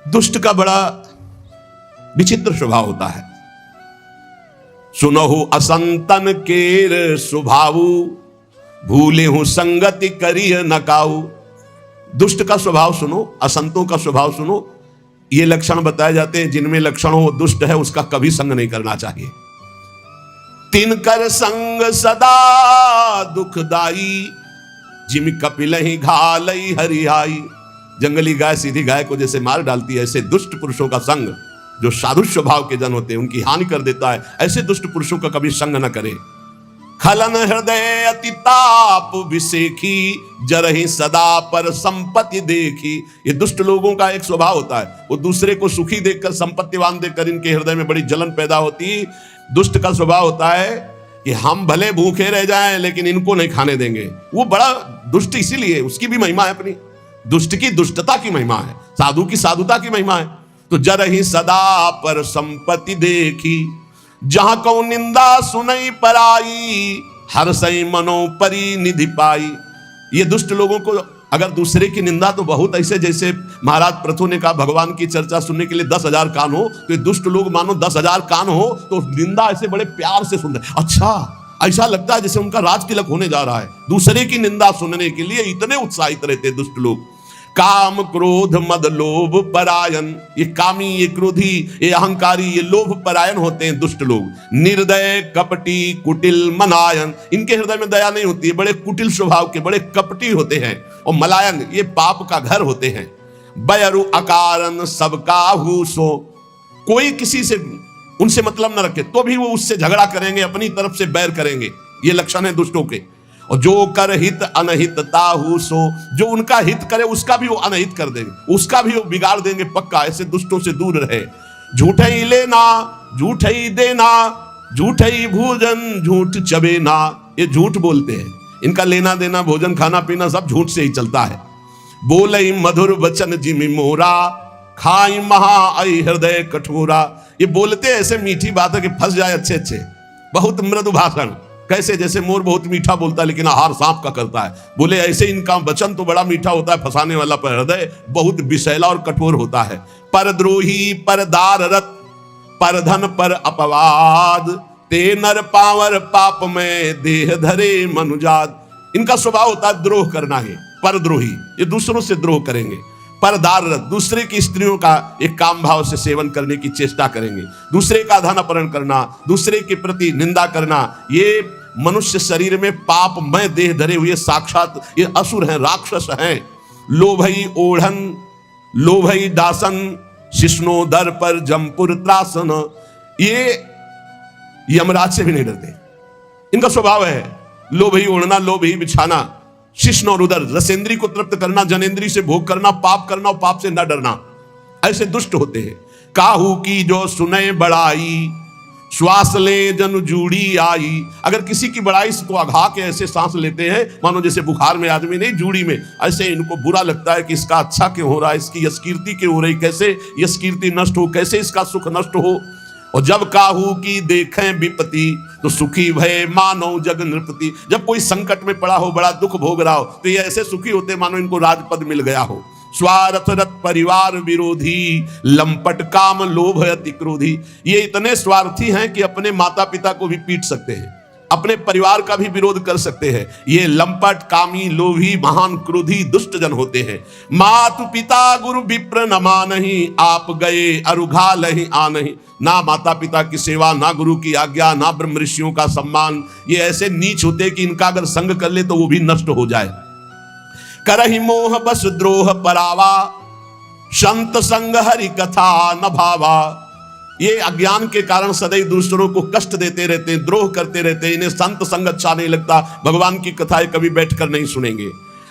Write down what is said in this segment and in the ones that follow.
दुष्ट का बड़ा विचित्र स्वभाव होता है। सुनहु असंतन केर स्वभावु, भूले हूं संगति करिय नकाऊ। दुष्ट का स्वभाव सुनो, असंतों का स्वभाव सुनो। ये लक्षण बताए जाते हैं, जिनमें लक्षण हो दुष्ट है उसका कभी संग नहीं करना चाहिए। तिनकर संग सदा दुखदाई, जिम कपिलहि घालई हरियाई। जंगली गाय सीधी गाय को जैसे मार डालती है, ऐसे दुष्ट पुरुषों का संग, जो साधु स्वभाव के जन होते हैं, उनकी हानि कर देता है। ऐसे दुष्ट पुरुषों का कभी संग न करे। खलन हृदय अति ताप विसेखी, जरहि सदा पर संपत्ति देखी। ये दुष्ट लोगों का एक स्वभाव होता है, वो दूसरे को सुखी देखकर, संपत्तिवान देखकर इनके हृदय में बड़ी जलन पैदा होती। दुष्ट का स्वभाव होता है कि हम भले भूखे रह जाएं लेकिन इनको नहीं खाने देंगे। वो बड़ा दुष्ट इसीलिए, उसकी भी महिमा है अपनी। दुष्ट की दुष्टता की महिमा है, साधु की साधुता की महिमा है। तो जरहि सदा पर संपत्ति देखी, जहां को निंदा सुनई पराई, हर सही मनो परी निधि पाई। ये दुष्ट लोगों को अगर दूसरे की निंदा, तो बहुत ऐसे, जैसे महाराज प्रथु ने कहा भगवान की चर्चा सुनने के लिए 10,000 कान हो, तो ये दुष्ट लोग मानो 10,000 कान हो तो निंदा ऐसे बड़े प्यार से सुन रहे। अच्छा, ऐसा लगता है जैसे उनका राज तिलक होने जा रहा है। दूसरे की निंदा सुनने के लिए इतने उत्साहित रहते दुष्ट लोग। काम क्रोध मद लोभ परायण, ये कामी, ये क्रोधी, ये अहंकारी, ये लोभ परायण होते हैं दुष्ट लोग। निर्दय कपटी कुटिल मलायन, इनके हृदय में दया नहीं होती है, बड़े कुटिल स्वभाव के, बड़े कपटी होते हैं। और मलायन, ये पाप का घर होते हैं। बयरु अकारण सबका हुसो, कोई किसी से उनसे मतलब न रखे तो भी वो उससे झगड़ा करेंगे, अपनी तरफ से बैर करेंगे। ये लक्षण है दुष्टों के। और जो कर हित अनहित ताहु सो, जो उनका हित करे उसका भी वो अनहित कर देंगे, उसका भी वो बिगाड़ देंगे पक्का। ऐसे दुष्टों से दूर रहे। झूठ ही लेना झूठ ही देना, झूठ ही भोजन झूठ चबेना, ये झूठ बोलते हैं। इनका लेना देना, भोजन खाना पीना सब झूठ से ही चलता है। बोलई मधुर वचन जिमि मोरा, खाई महा आई हृदय कठोरा। ये बोलते ऐसे मीठी बात है कि फंस जाए अच्छे अच्छे। बहुत मृदु भाषण, कैसे जैसे मोर बहुत मीठा बोलता है लेकिन आहार सांप का करता है। बोले ऐसे इनका वचन तो बड़ा मीठा होता है, फंसाने वाला, पर हृदय बहुत विषैला और कठोर होता है। परद्रोही पर दाररत, पर धन पर अपवाद, ते नर पावर पाप में देह धरे मनुजात। इनका स्वभाव होता है द्रोह करना है। परद्रोही, ये दूसरों से द्रोह करेंगे। परदाररत, दूसरे की स्त्रियों का एक काम भाव से सेवन करने की चेष्टा करेंगे। दूसरे का धन अपहरण करना, दूसरे के प्रति निंदा करना, ये मनुष्य शरीर में पाप में देह धरे हुए साक्षात ये असुर हैं, राक्षस हैं। लोभई ओढ़न लोभई दासन, शिष्णो दर पर जमपुर त्रासन। ये यमराज से भी नहीं डरते, इनका स्वभाव है लोभ ही ओढ़ना, लोभ ही बिछाना, शिष्ण और उदर, रसेंद्री को तृप्त करना, जनेंद्री से भोग करना, पाप करना और पाप से न डरना। ऐसे दुष्ट होते हैं। काहू की जो सुने बड़ाई, श्वास ले जन जूड़ी आई। अगर किसी की बड़ाई को अघा के ऐसे सांस लेते हैं मानो जैसे बुखार में आदमी नहीं, जूड़ी में, ऐसे इनको बुरा लगता है कि इसका अच्छा क्यों हो रहा है, इसकी यशकीर्ति क्यों हो रही, कैसे यशकीर्ति नष्ट हो, कैसे इसका सुख नष्ट हो। और जब काहू की देखें विपत्ति, तो सुखी भय मानो जग नृपति। जब कोई संकट में पड़ा हो, बड़ा दुख भोग रहा हो, तो ये ऐसे सुखी होते मानो इनको राजपद मिल गया हो। स्वार्थ रत परिवार विरोधी, लंपट काम लोभ अति क्रोधी। ये इतने स्वार्थी हैं कि अपने माता पिता को भी पीट सकते हैं, अपने परिवार का भी विरोध कर सकते हैं। ये लंपट कामी लोभी महान क्रोधी दुष्ट जन होते हैं। मातु पिता गुरु विप्र न मानहि, आप गए अरुघा लहि आनहि। ना माता पिता की सेवा, ना गुरु की आज्ञा, ना ब्रह्म ऋषियों का सम्मान। ये ऐसे नीच होते हैं कि इनका अगर संग कर ले तो वो भी नष्ट हो जाए। करहि मोह बस द्रोह परावा, संत संग हरि कथा न भावा। ये अज्ञान के कारण सदैव दूसरों को कष्ट देते रहते हैं, द्रोह करते रहते हैं। इन्हें संत संग अच्छा नहीं लगता, भगवान की कथाएं कभी बैठकर नहीं सुनेंगे।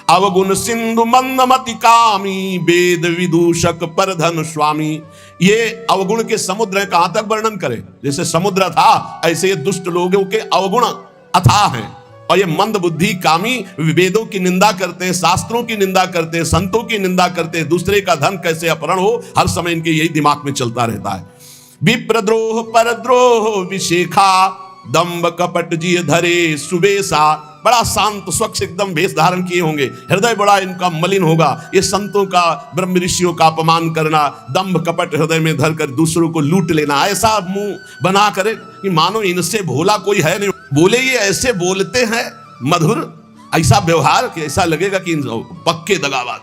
अवगुण सिंधु मंदमति कामी, वेद विदूषक पर धन स्वामी। ये अवगुण के समुद्र है, कहां तक वर्णन करें। जैसे समुद्र था, ऐसे ये दुष्ट लोगों के अवगुण अथाह हैं। और ये मंद बुद्धि कामी वेदों की निंदा करते हैं, शास्त्रों की निंदा करते हैं, संतों की निंदा करते हैं। दूसरे का धन कैसे अपहरण हो, हर समय इनके यही दिमाग में चलता रहता है। विप्रद्रोह परद्रोह विशेखा, दंभ कपट जिय धरे सुबेसा। बड़ा शांत स्वच्छ एकदम वेश धारण किए होंगे, हृदय बड़ा इनका मलिन होगा। ये संतों का, ब्रह्म ऋषियों का अपमान करना, दंभ कपट हृदय में धरकर दूसरों को लूट लेना, ऐसा मुंह बना करे कि मानो इनसे भोला कोई है नहीं। बोले ये ऐसे बोलते हैं मधुर, ऐसा व्यवहार कि ऐसा लगेगा कि पक्के दगाबाज।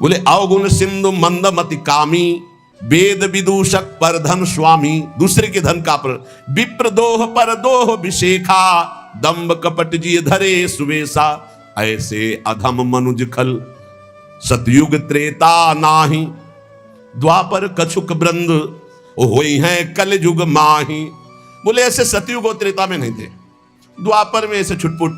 बोले अवगुण सिंधु मंदमति कामी, वेद विदूषक पर धन स्वामी। दूसरे के धन का पर विप्रदोह पर दोह विशेखा, दंभ कपट जी धरे सुवेशा। ऐसे अधम मनुज खल सतयुग त्रेता नाही, द्वापर कछुक ब्रंद होई हैं कलयुग माही। बोले ऐसे सतयुग और त्रेता में नहीं थे, द्वापर में ऐसे छुटपुट,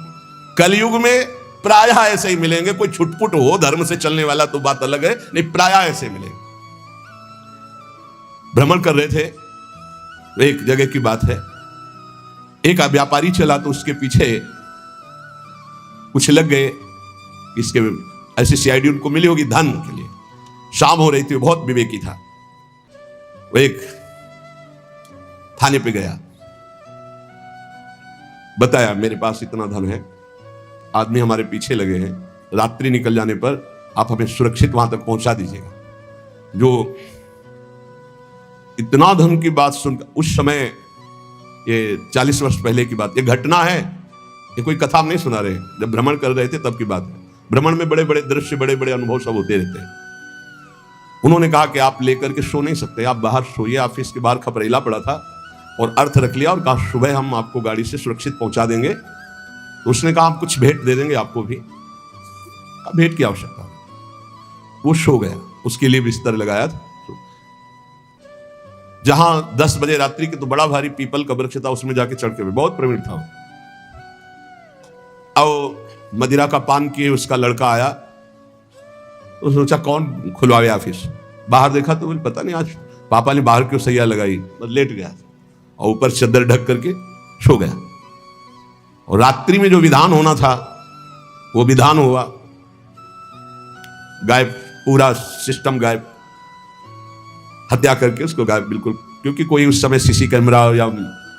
कलयुग में प्रायः ऐसे ही मिलेंगे। कोई छुटपुट हो धर्म से चलने वाला तो बात अलग है, नहीं प्रायः ऐसे मिलेंगे। भ्रमण कर रहे थे, एक जगह की बात है, एक व्यापारी चला तो उसके पीछे कुछ लग गए, इसके ऐसी सीआईडी उनको मिली होगी धन के लिए। शाम हो रही थी, बहुत विवेकी था। वो एक थाने पे गया, बताया मेरे पास इतना धन है, आदमी हमारे पीछे लगे हैं, रात्रि निकल जाने पर आप हमें सुरक्षित वहां तक पहुंचा दीजिएगा। जो इतना धन की बात सुनकर, उस समय ये 40 वर्ष पहले की बात, ये घटना है, ये कोई कथा नहीं सुना रहे, जब भ्रमण कर रहे थे तब की बात है। भ्रमण में बड़े बड़े दृश्य, बड़े बड़े अनुभव सब होते रहते हैं। उन्होंने कहा कि आप लेकर के सो नहीं सकते, आप बाहर सोइए। ऑफिस के बाहर खपरेला पड़ा था और अर्थ रख लिया और कहा सुबह हम आपको गाड़ी से सुरक्षित पहुंचा देंगे। तो उसने कहा हम कुछ भेंट दे देंगे आपको भी। भेंट की आवश्यकता, वो सो गया, उसके लिए बिस्तर लगाया था। जहां 10 बजे रात्रि के, तो बड़ा भारी पीपल का वृक्ष था, उसमें जाके चढ़ के, बहुत प्रवीण था। अब मदिरा का पान किए उसका लड़का आया, तो सोचा कौन खुलवावे ऑफिस। बाहर देखा तो बोले पता नहीं आज पापा ने बाहर क्यों सैया लगाई, बस लेट गया और ऊपर चद्दर ढक करके सो गया। और रात्रि में जो विधान होना था वो विधान हुआ, गायब, पूरा सिस्टम गायब, हत्या करके उसको गायब बिल्कुल। क्योंकि कोई उस समय सीसी कैमरा या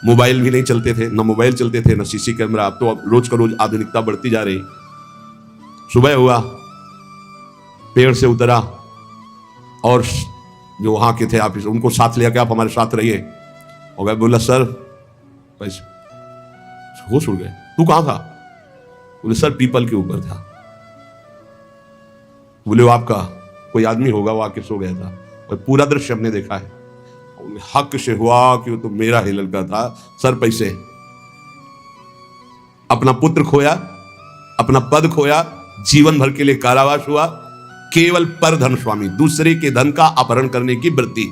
मोबाइल भी नहीं चलते थे, न मोबाइल चलते थे न सीसी कैमरा। अब तो रोज का रोज आधुनिकता बढ़ती जा रही। सुबह हुआ, पेड़ से उतरा और जो वहां के थे ऑफिस, उनको साथ लिया कि आप हमारे साथ रहिए। और गए, बोला सर पैसे, होश उड़ गए, तू कहां था? बोले सर पीपल के ऊपर था। बोले वो आपका कोई आदमी होगा, वो आके सो गया था। और पूरा दृश्य हमने देखा है। हक से हुआ कि वो तो मेरा ही लड़का था। सर पैसे, अपना पुत्र खोया, अपना पद खोया, जीवन भर के लिए कारावास हुआ, केवल पर धन स्वामी, दूसरे के धन का अपहरण करने की वृत्ति।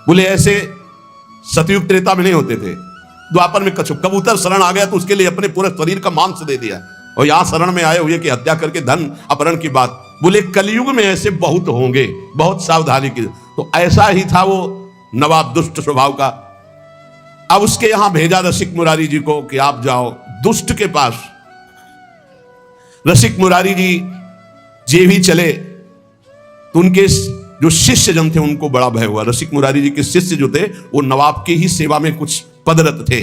बोले ऐसे सतयुग त्रेता में नहीं होते थे। द्वापर में कबूतर शरण आ गया तो उसके लिए अपने पूरे शरीर का मांस दे दिया, और यहां शरण में आए हुए कि हत्या करके धन अपहरण की बात। बोले कलयुग में ऐसे बहुत होंगे, बहुत सावधानी की। तो ऐसा ही था वो नवाब दुष्ट स्वभाव का। अब उसके यहां भेजा रसिक मुरारी जी को कि आप जाओ दुष्ट के पास। रसिक मुरारी जी जे भी चले तो उनके जो शिष्य जन थे उनको बड़ा भय हुआ। रसिक मुरारी जी के शिष्य जो थे वो नवाब की ही सेवा में कुछ पदरत थे,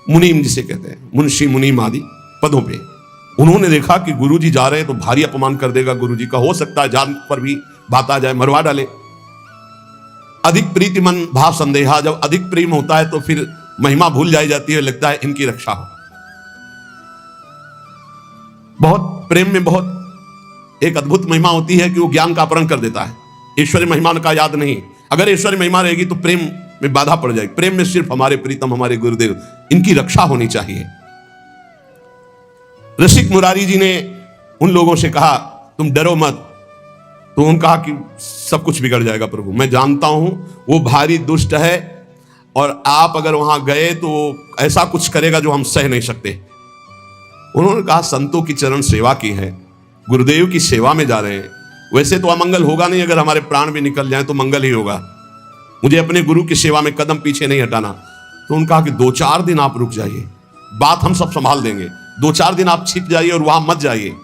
मुनीम जिसे कहते हैं, मुंशी मुनीम आदि पदों पे। उन्होंने देखा कि गुरुजी जा रहे हैं तो भारी अपमान कर देगा गुरुजी का, हो सकता है जान पर भी बात आ जाए, मरवा डाले। अधिक प्रीति मन भाव संदेहा, जब अधिक प्रेम होता है तो फिर महिमा भूल जाई जाती है, लगता है इनकी रक्षा हो। बहुत प्रेम में बहुत एक अद्भुत महिमा होती है कि वो ज्ञान का अपहरण कर देता है। ईश्वरी महिमा का याद नहीं, अगर ईश्वरी महिमा रहेगी तो प्रेम में बाधा पड़ जाएगी। प्रेम में सिर्फ हमारे प्रीतम, हमारे गुरुदेव, इनकी रक्षा होनी चाहिए। रसिक मुरारी जी ने उन लोगों से कहा तुम डरो मत। तो उन्होंने कहा कि सब कुछ बिगड़ जाएगा प्रभु, मैं जानता हूं वो भारी दुष्ट है और आप अगर वहां गए तो ऐसा कुछ करेगा जो हम सह नहीं सकते। उन्होंने कहा संतों की चरण सेवा की है, गुरुदेव की सेवा में जा रहे हैं, वैसे तो अमंगल होगा नहीं, अगर हमारे प्राण भी निकल जाए तो मंगल ही होगा। मुझे अपने गुरु की सेवा में कदम पीछे नहीं हटाना। तो उन्होंने कहा कि 2-4 दिन आप रुक जाइए, बात हम सब संभाल देंगे, 2-4 दिन आप छिप जाइए और वहां मत जाइए।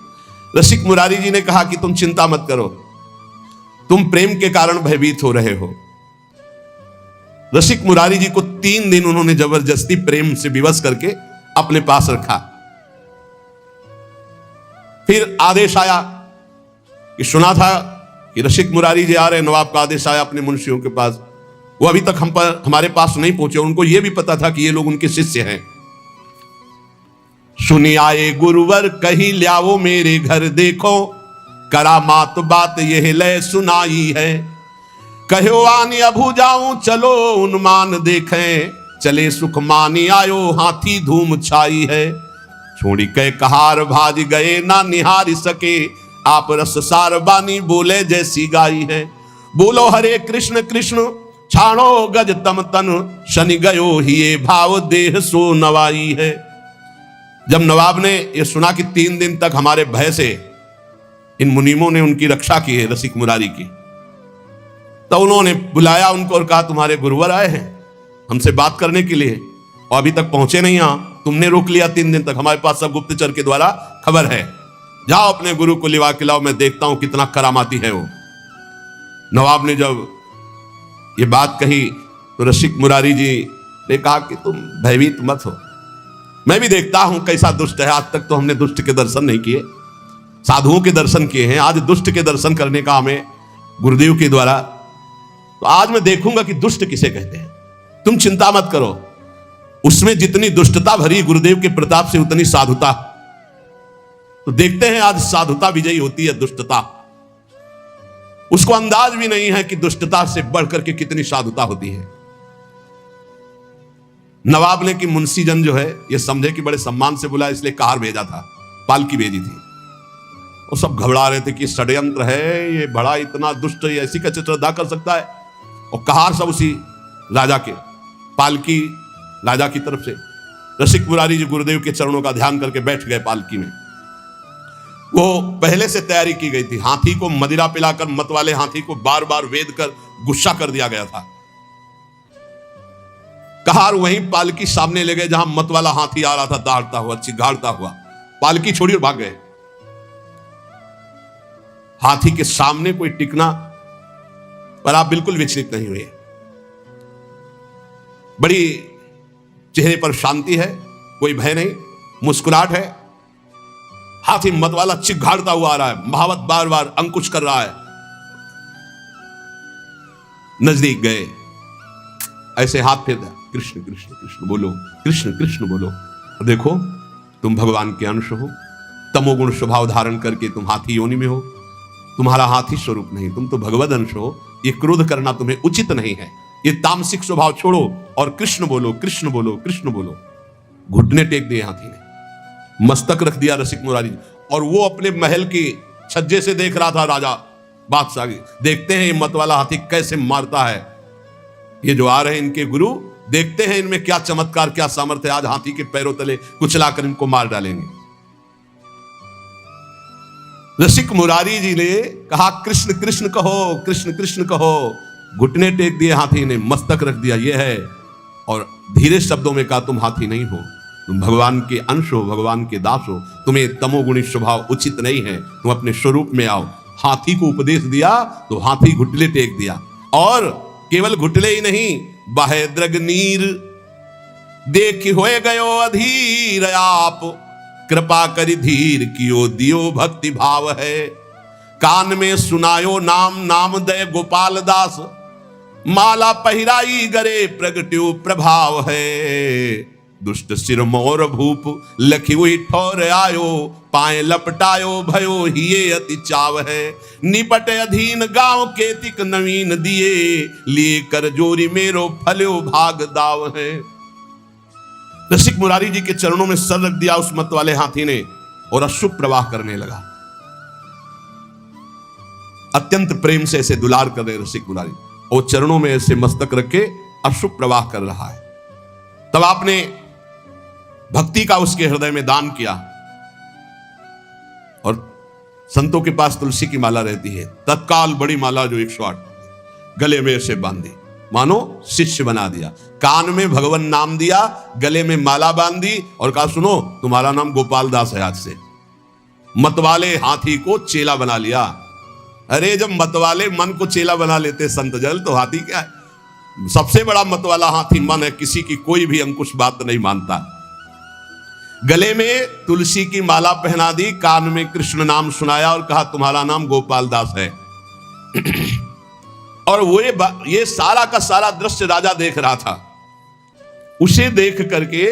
रसिक मुरारी जी ने कहा कि तुम चिंता मत करो, तुम प्रेम के कारण भयभीत हो रहे हो। रसिक मुरारी जी को 3 दिन उन्होंने जबरदस्ती प्रेम से विवश करके अपने पास रखा। फिर आदेश आया कि सुना था कि रसिक मुरारी जी आ रहे, नवाब का आदेश आया अपने मुंशियों के पास। वो अभी तक हमारे पास नहीं पहुंचे। उनको यह भी पता था कि ये लोग उनके शिष्य हैं। सुनी आए गुरुवर कही ल्याओ मेरे घर देखो, करामात बात यह लय सुनाई है। कहो आनी अभू जाऊं चलो उन्मान देखें, चले सुख मानी आयो हाथी धूम छाई है। छोड़ी कह कहार भाज गए ना निहार सके, आप रस सार बानी बोले जैसी गाई है। बोलो हरे कृष्ण कृष्ण छाणो गज तम तन, शनि गयो ही भाव देह सो नवाई है। जब नवाब ने यह सुना कि 3 दिन तक हमारे भय से इन मुनीमों ने उनकी रक्षा की है रसिक मुरारी की, तो उन्होंने बुलाया उनको और कहा तुम्हारे गुरुवर आए हैं हमसे बात करने के लिए और अभी तक पहुंचे नहीं। यहां तुमने रोक लिया 3 दिन तक, हमारे पास सब गुप्तचर के द्वारा खबर है। जाओ अपने गुरु को लिवा के लाओ, मैं देखता हूं कितना करामाती है वो। नवाब ने जब ये बात कही तो रसिक मुरारी जी ने कहा कि तुम भयभीत मत हो, मैं भी देखता हूं कैसा दुष्ट है। आज तक तो हमने दुष्ट के दर्शन नहीं किए, साधुओं के दर्शन किए हैं, आज दुष्ट के दर्शन करने का हमें गुरुदेव के द्वारा, तो आज मैं देखूंगा कि दुष्ट किसे कहते हैं। तुम चिंता मत करो, उसमें जितनी दुष्टता भरी गुरुदेव के प्रताप से उतनी साधुता। तो देखते हैं आज साधुता विजयी होती है दुष्टता। उसको अंदाज भी नहीं है कि दुष्टता से बढ़कर के कितनी साधुता होती है। नवाब ने कि मुंशीजन जो है ये समझे कि बड़े सम्मान से बुला, इसलिए कार भेजा था, पालकी भेजी थी। वो सब घबरा रहे थे कि षड्यंत्र है, ये बड़ा इतना दुष्ट, ये ऐसी कैसे श्रद्धा कर सकता है। और कहार सब उसी राजा के, पालकी राजा की तरफ से। रसिक मुरारी जी गुरुदेव के चरणों का ध्यान करके बैठ गए पालकी में। वो पहले से तैयारी की गई थी। हाथी को मदिरा पिलाकर मत वाले हाथी को बार बार वेद कर गुस्सा कर दिया गया था। कहार वहीं पालकी सामने ले गए जहां मत वाला हाथी आ रहा था, दौड़ता हुआ, चिघाड़ता हुआ। पालकी छोड़ी और भाग गए। हाथी के सामने कोई टिकना, पर आप बिल्कुल विचलित नहीं हुए। बड़ी चेहरे पर शांति है, कोई भय नहीं, मुस्कुराहट है। हाथी मत वाला चिघाड़ता हुआ आ रहा है, महावत बार बार अंकुश कर रहा है। नजदीक गए, ऐसे हाथ फेर दिया, कृष्ण कृष्ण कृष्ण बोलो, कृष्ण कृष्ण बोलो। देखो तुम भगवान के अंश हो, तमोगुण स्वभाव धारण करके तुम हाथी योनि में हो। तुम्हारा हाथी स्वरूप नहीं, तुम तो भगवद अंश हो। ये क्रोध करना तुम्हें उचित नहीं है, ये तामसिक स्वभाव छोड़ो और कृष्ण बोलो, कृष्ण बोलो, कृष्ण बोलो। घुटने टेक दिए हाथी ने, मस्तक रख दिया रसिक मुरारी जी। और वो अपने महल की छज्जे से देख रहा था राजा बादशाह। देखते हैं ये मत वाला हाथी कैसे मारता है, ये जो आ रहे हैं इनके गुरु, देखते हैं इनमें क्या चमत्कार, क्या सामर्थ्य। आज हाथी के पैरों तले कुचलाकर इनको मार डालेंगे। रसिक मुरारी जी ने कहा कृष्ण कृष्ण कहो, कृष्ण कृष्ण कहो। घुटने टेक दिए हाथी ने, मस्तक रख दिया, ये है। और धीरे शब्दों में कहा तुम हाथी नहीं हो, तुम भगवान के अंश हो, भगवान के दास हो। तुम्हें तमोगुणी स्वभाव उचित नहीं है, तुम अपने स्वरूप में आओ। हाथी को उपदेश दिया तो हाथी घुटले टेक दिया। और केवल घुटले ही नहीं, बहे द्रग नीर देख होए गयो अधीर, आप कृपा करि धीर कियो दियो भक्ति भाव है। कान में सुनायो नाम, नाम दय गोपाल दास, माला पहिराई गरे प्रगट्यो प्रभाव है। दुष्ट सिर मोर भूप लखी हुई ठोर आयो, पाए लपटायो भयो हिये अति चाव है। निपट अधीन गांव केतिक नवीन दिए, लिए कर जोरी मेरो फल्यो भाग दाव है। रसिक मुरारी जी के चरणों में सर रख दिया उस मत वाले हाथी ने और अश्रु प्रवाह करने लगा। अत्यंत प्रेम से ऐसे दुलार कर रहे रसिक मुरारी, और चरणों में ऐसे मस्तक रख के अश्रु प्रवाह कर रहा है। तब आपने भक्ति का उसके हृदय में दान किया। और संतों के पास तुलसी की माला रहती है, तत्काल बड़ी माला जो 108 गले में ऐसे बांधी, मानो शिष्य बना दिया। कान में भगवान नाम दिया, गले में माला बांधी और कहा सुनो तुम्हारा नाम गोपाल दास है आज से। मतवाले हाथी को चेला बना लिया। अरे जब मतवाले मन को चेला बना लेते संत जल, तो हाथी क्या है? सबसे बड़ा मतवाला हाथी मन है, किसी की कोई भी अंकुश बात नहीं मानता। गले में तुलसी की माला पहना दी, कान में कृष्ण नाम सुनाया और कहा तुम्हारा नाम गोपाल दास है। और वो ये सारा का सारा दृश्य राजा देख रहा था। उसे देख करके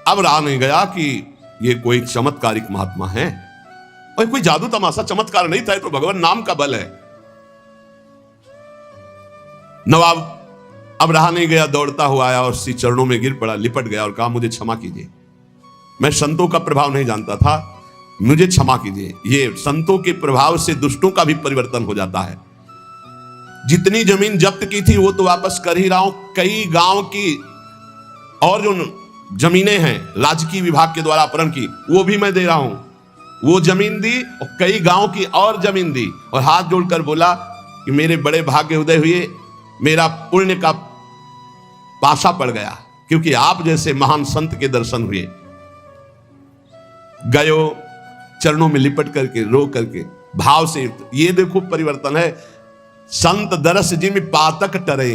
अब रहा नहीं गया कि ये कोई चमत्कारिक महात्मा है, और कोई जादू तमाशा चमत्कार नहीं था, तो भगवान नाम का बल है। नवाब अब रहा नहीं गया, दौड़ता हुआ आया और श्री चरणों में गिर पड़ा, लिपट गया और कहा मुझे क्षमा कीजिए, मैं संतों का प्रभाव नहीं जानता था, मुझे क्षमा कीजिए। ये संतों के प्रभाव से दुष्टों का भी परिवर्तन हो जाता है। जितनी जमीन जब्त की थी वो तो वापस कर ही रहा हूं, कई गांव की और जो जमीनें हैं राजकीय विभाग के द्वारा अपहरण की, वो भी मैं दे रहा हूं। वो जमीन दी और कई गांव की और जमीन दी, और हाथ जोड़कर बोला कि मेरे बड़े भाग्य उदय हुए, मेरा पुण्य का पासा पड़ गया, क्योंकि आप जैसे महान संत के दर्शन हुए। गयो चरणों में लिपट करके रो करके भाव से, ये देखो परिवर्तन है। संत दरस जिम पातक टरे,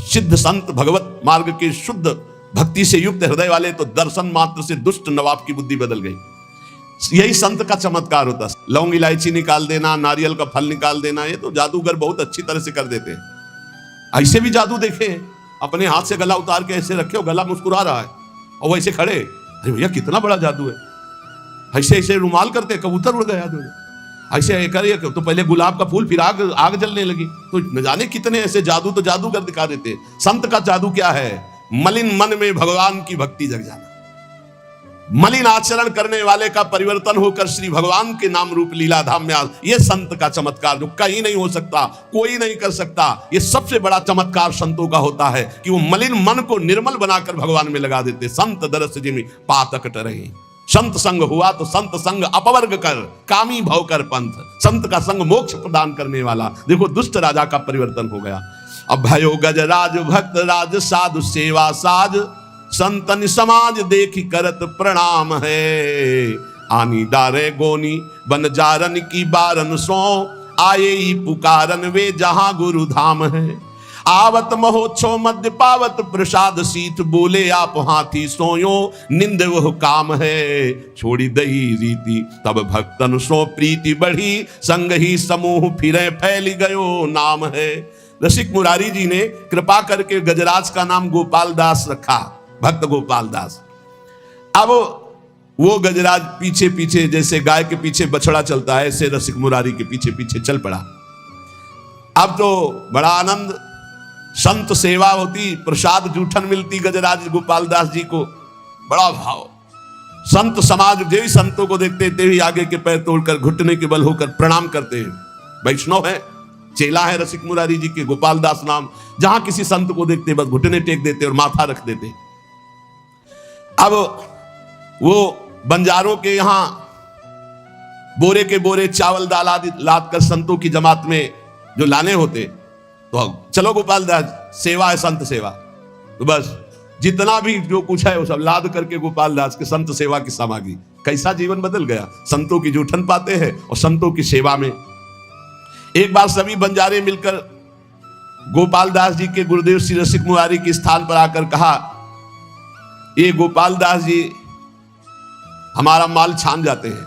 सिद्ध संत भगवत मार्ग के शुद्ध भक्ति से युक्त हृदय वाले तो दर्शन मात्र से दुष्ट नवाब की बुद्धि बदल गई। यही संत का चमत्कार होता है। लौंग इलायची निकाल देना, नारियल का फल निकाल देना, ये तो जादूगर बहुत अच्छी तरह से कर देते हैं। ऐसे भी जादू देखे, अपने हाथ से गला उतार के ऐसे रखे हो, गला मुस्कुरा रहा है और वैसे खड़े, अरे भैया कितना बड़ा जादू है। ऐसे ऐसे रुमाल करते, कबूतर उड़ गया, ऐसे करिए तो पहले गुलाब का फूल, फिर आग जलने लगी। तो न जाने कितने ऐसे जादू तो जादूगर दिखा देते। संत का जादू क्या है? मलिन मन में भगवान की भक्ति जग जाना। मलिन आचरण करने वाले का परिवर्तन होकर श्री भगवान के नाम रूप लीला धाम में ये संत का चमत्कार जो कहीं नहीं हो सकता, कोई नहीं कर सकता। ये सबसे बड़ा चमत्कार संतों का होता है कि वो मलिन मन को निर्मल बनाकर भगवान में लगा देते। संत दरस जिमि पातक टरहि, संत संग हुआ तो संत संग अपवर्ग कर, कामी भव कर पंथ। संत का संग मोक्ष प्रदान करने वाला। देखो दुष्ट राजा का परिवर्तन हो गया। अब भयो गजराज भक्त राज साधु सेवा साज, संतन समाज देखी करत प्रणाम है। आनी डारे गोनी बन जारन की बारन सो, आए ही पुकारन वे जहां गुरु धाम है। आवत महोत्सव मध्य पावत प्रसाद सीत, बोले आप हाथी सोयो निंद वह काम है। छोड़ी दही रीति तब भक्तन सो प्रीति बढ़ी, संग ही समूह फिरे फैली गयो नाम है। रसिक मुरारी जी ने कृपा करके गजराज का नाम गोपाल दास रखा, भक्त गोपाल दास। अब वो गजराज पीछे पीछे जैसे गाय के पीछे बछड़ा चलता है, ऐसे रसिक मुरारी के पीछे पीछे चल पड़ा। अब तो बड़ा आनंद, संत सेवा होती, प्रसाद जूठन मिलती गजराज गोपाल दास जी को, बड़ा भाव। संत समाज जो ही संतों को देखते थे ही आगे के पैर तोड़कर घुटने के बल होकर प्रणाम करते हैं। वैष्णव है, चेला है रसिक मुरारी जी के, गोपाल दास नाम। जहां किसी संत को देखते बस घुटने टेक देते और माथा रख देते। अब वो बंजारों के यहां बोरे के बोरे चावल दाल आदि लाद कर संतों की जमात में जो लाने होते, तो चलो गोपाल दास सेवा है, संत सेवा। तो बस जितना भी जो कुछ है वो सब लाद करके गोपाल दास के संत सेवा की सामग्री। कैसा जीवन बदल गया। संतों की जूठन पाते हैं और संतों की सेवा में। एक बार सभी बंजारे मिलकर गोपाल दास जी के गुरुदेव श्री रसिक मुरारी के स्थान पर आकर कहा, ये गोपाल दास जी हमारा माल छान जाते हैं,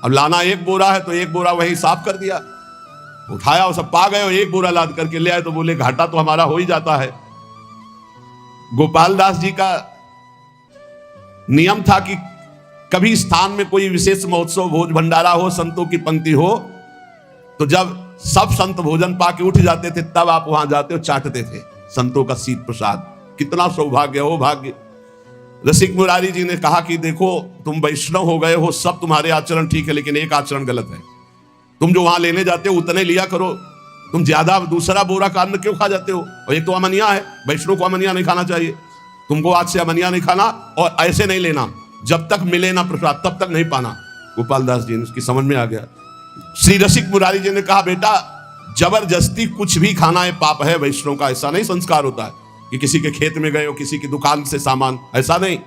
अब लाना एक बोरा है तो एक बोरा वही साफ कर दिया, उठाया और सब पा गए और एक बोरा लाद करके ले आए, तो बोले घाटा तो हमारा हो ही जाता है। गोपाल दास जी का नियम था कि कभी स्थान में कोई विशेष महोत्सव भोज भंडारा हो, संतों की पंक्ति हो, तो जब सब संत भोजन पाके उठ जाते थे तब आप वहां जाते और चाटते थे संतों का शीत प्रसाद। कितना सौभाग्य हो, भाग्य। रसिक मुरारी जी ने कहा कि देखो तुम वैष्णव हो गए हो, सब तुम्हारे आचरण ठीक है, लेकिन एक आचरण गलत है। तुम जो वहां लेने जाते हो उतने लिया करो, तुम ज्यादा दूसरा बोरा का अन्न क्यों खा जाते हो। और एक तो अमनिया है, वैष्णव को अमनिया नहीं खाना चाहिए। तुमको आज से अमनिया नहीं खाना और ऐसे नहीं लेना, जब तक मिले ना प्रसाद तब तक नहीं पाना। गोपाल दास जी ने उसकी समझ में आ गया। श्री रसिक मुरारी जी ने कहा, बेटा जबरदस्ती कुछ भी खाना है पाप है। वैष्णव का ऐसा नहीं संस्कार होता है कि किसी के खेत में गए हो, किसी की दुकान से सामान, ऐसा नहीं।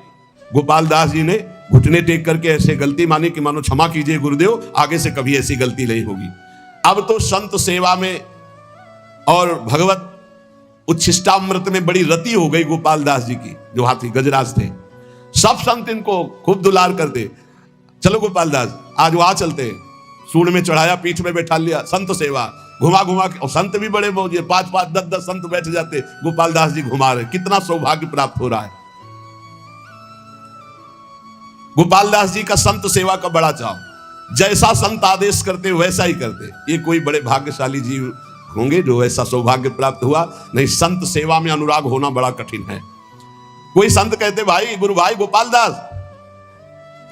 गोपाल दास जी ने घुटने टेक करके ऐसे गलती मानी कि मानो क्षमा कीजिए गुरुदेव, आगे से कभी ऐसी गलती नहीं होगी। अब तो संत सेवा में और भगवत उच्छिष्टामृत में बड़ी रति हो गई गोपाल दास जी की, जो हाथी गजराज थे। सब संत इनको खूब दुलार करते। चलो गोपाल दास आज वहां चलते हैं। सूंड में चढ़ाया, पीठ में बैठा लिया, संत सेवा घुमा घुमा के। और संत भी बड़े मौजे, 5-5, 10-10 संत बैठ जाते, गोपाल दास जी घुमा रहे। कितना सौभाग्य प्राप्त हो रहा है। गोपाल दास जी का संत सेवा का बड़ा चाव, जैसा संत आदेश करते वैसा ही करते। ये कोई बड़े भाग्यशाली जीव होंगे जो ऐसा सौभाग्य प्राप्त हुआ। नहीं, संत सेवा में अनुराग होना बड़ा कठिन है। कोई संत कहते भाई गुरु भाई गोपाल दास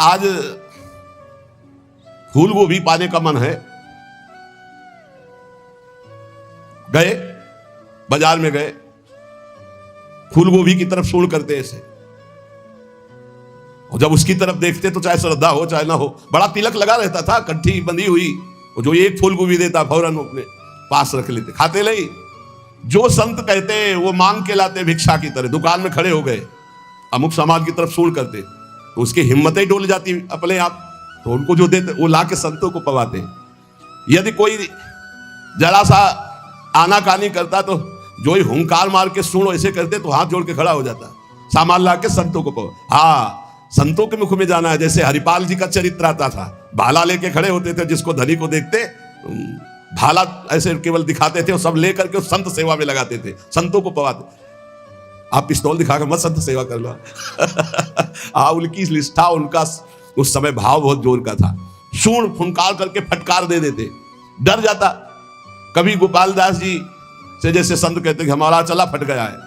आज फूल गोभी पाने का मन है। गए बाजार में गए, फूल गोभी की तरफ सूंड करते ऐसे, और जब उसकी तरफ देखते तो चाहे श्रद्धा हो चाहे ना हो, बड़ा तिलक लगा रहता था, कंठी बंधी हुई, और जो एक फूल गोभी देता फौरन अपने पास रख लेते, खाते नहीं। जो संत कहते वो मांग के लाते भिक्षा की तरह। दुकान में खड़े हो गए, अमुक समाज की तरफ सूंड करते, तो उसकी हिम्मत ही डोल जाती अपने आप। तो उनको जो देते वो ला के संतों को पवाते। यदि कोई जरा सा आनाकानी करता तो जो ही हुंकार मार के सूंड ऐसे करते तो हाथ जोड़ के खड़ा हो जाता, सामान ला के संतों को पवा। हाँ, संतों के मुख में जाना है। जैसे हरिपाल जी का चरित्र आता था, भाला लेके खड़े होते थे, जिसको धनी को देखते भाला ऐसे केवल दिखाते थे और सब लेकर के संत सेवा में लगाते थे, संतों को पवाते। आप पिस्तौल दिखाकर मत संत सेवा कर लो। हाँ, उनकी निष्ठा, उनका उस समय भाव बहुत जोर का था। सूंड फुंकार करके फटकार दे देते, डर जाता। कभी गोपाल दास जी से जैसे संत कहते कि हमारा चला फट गया है,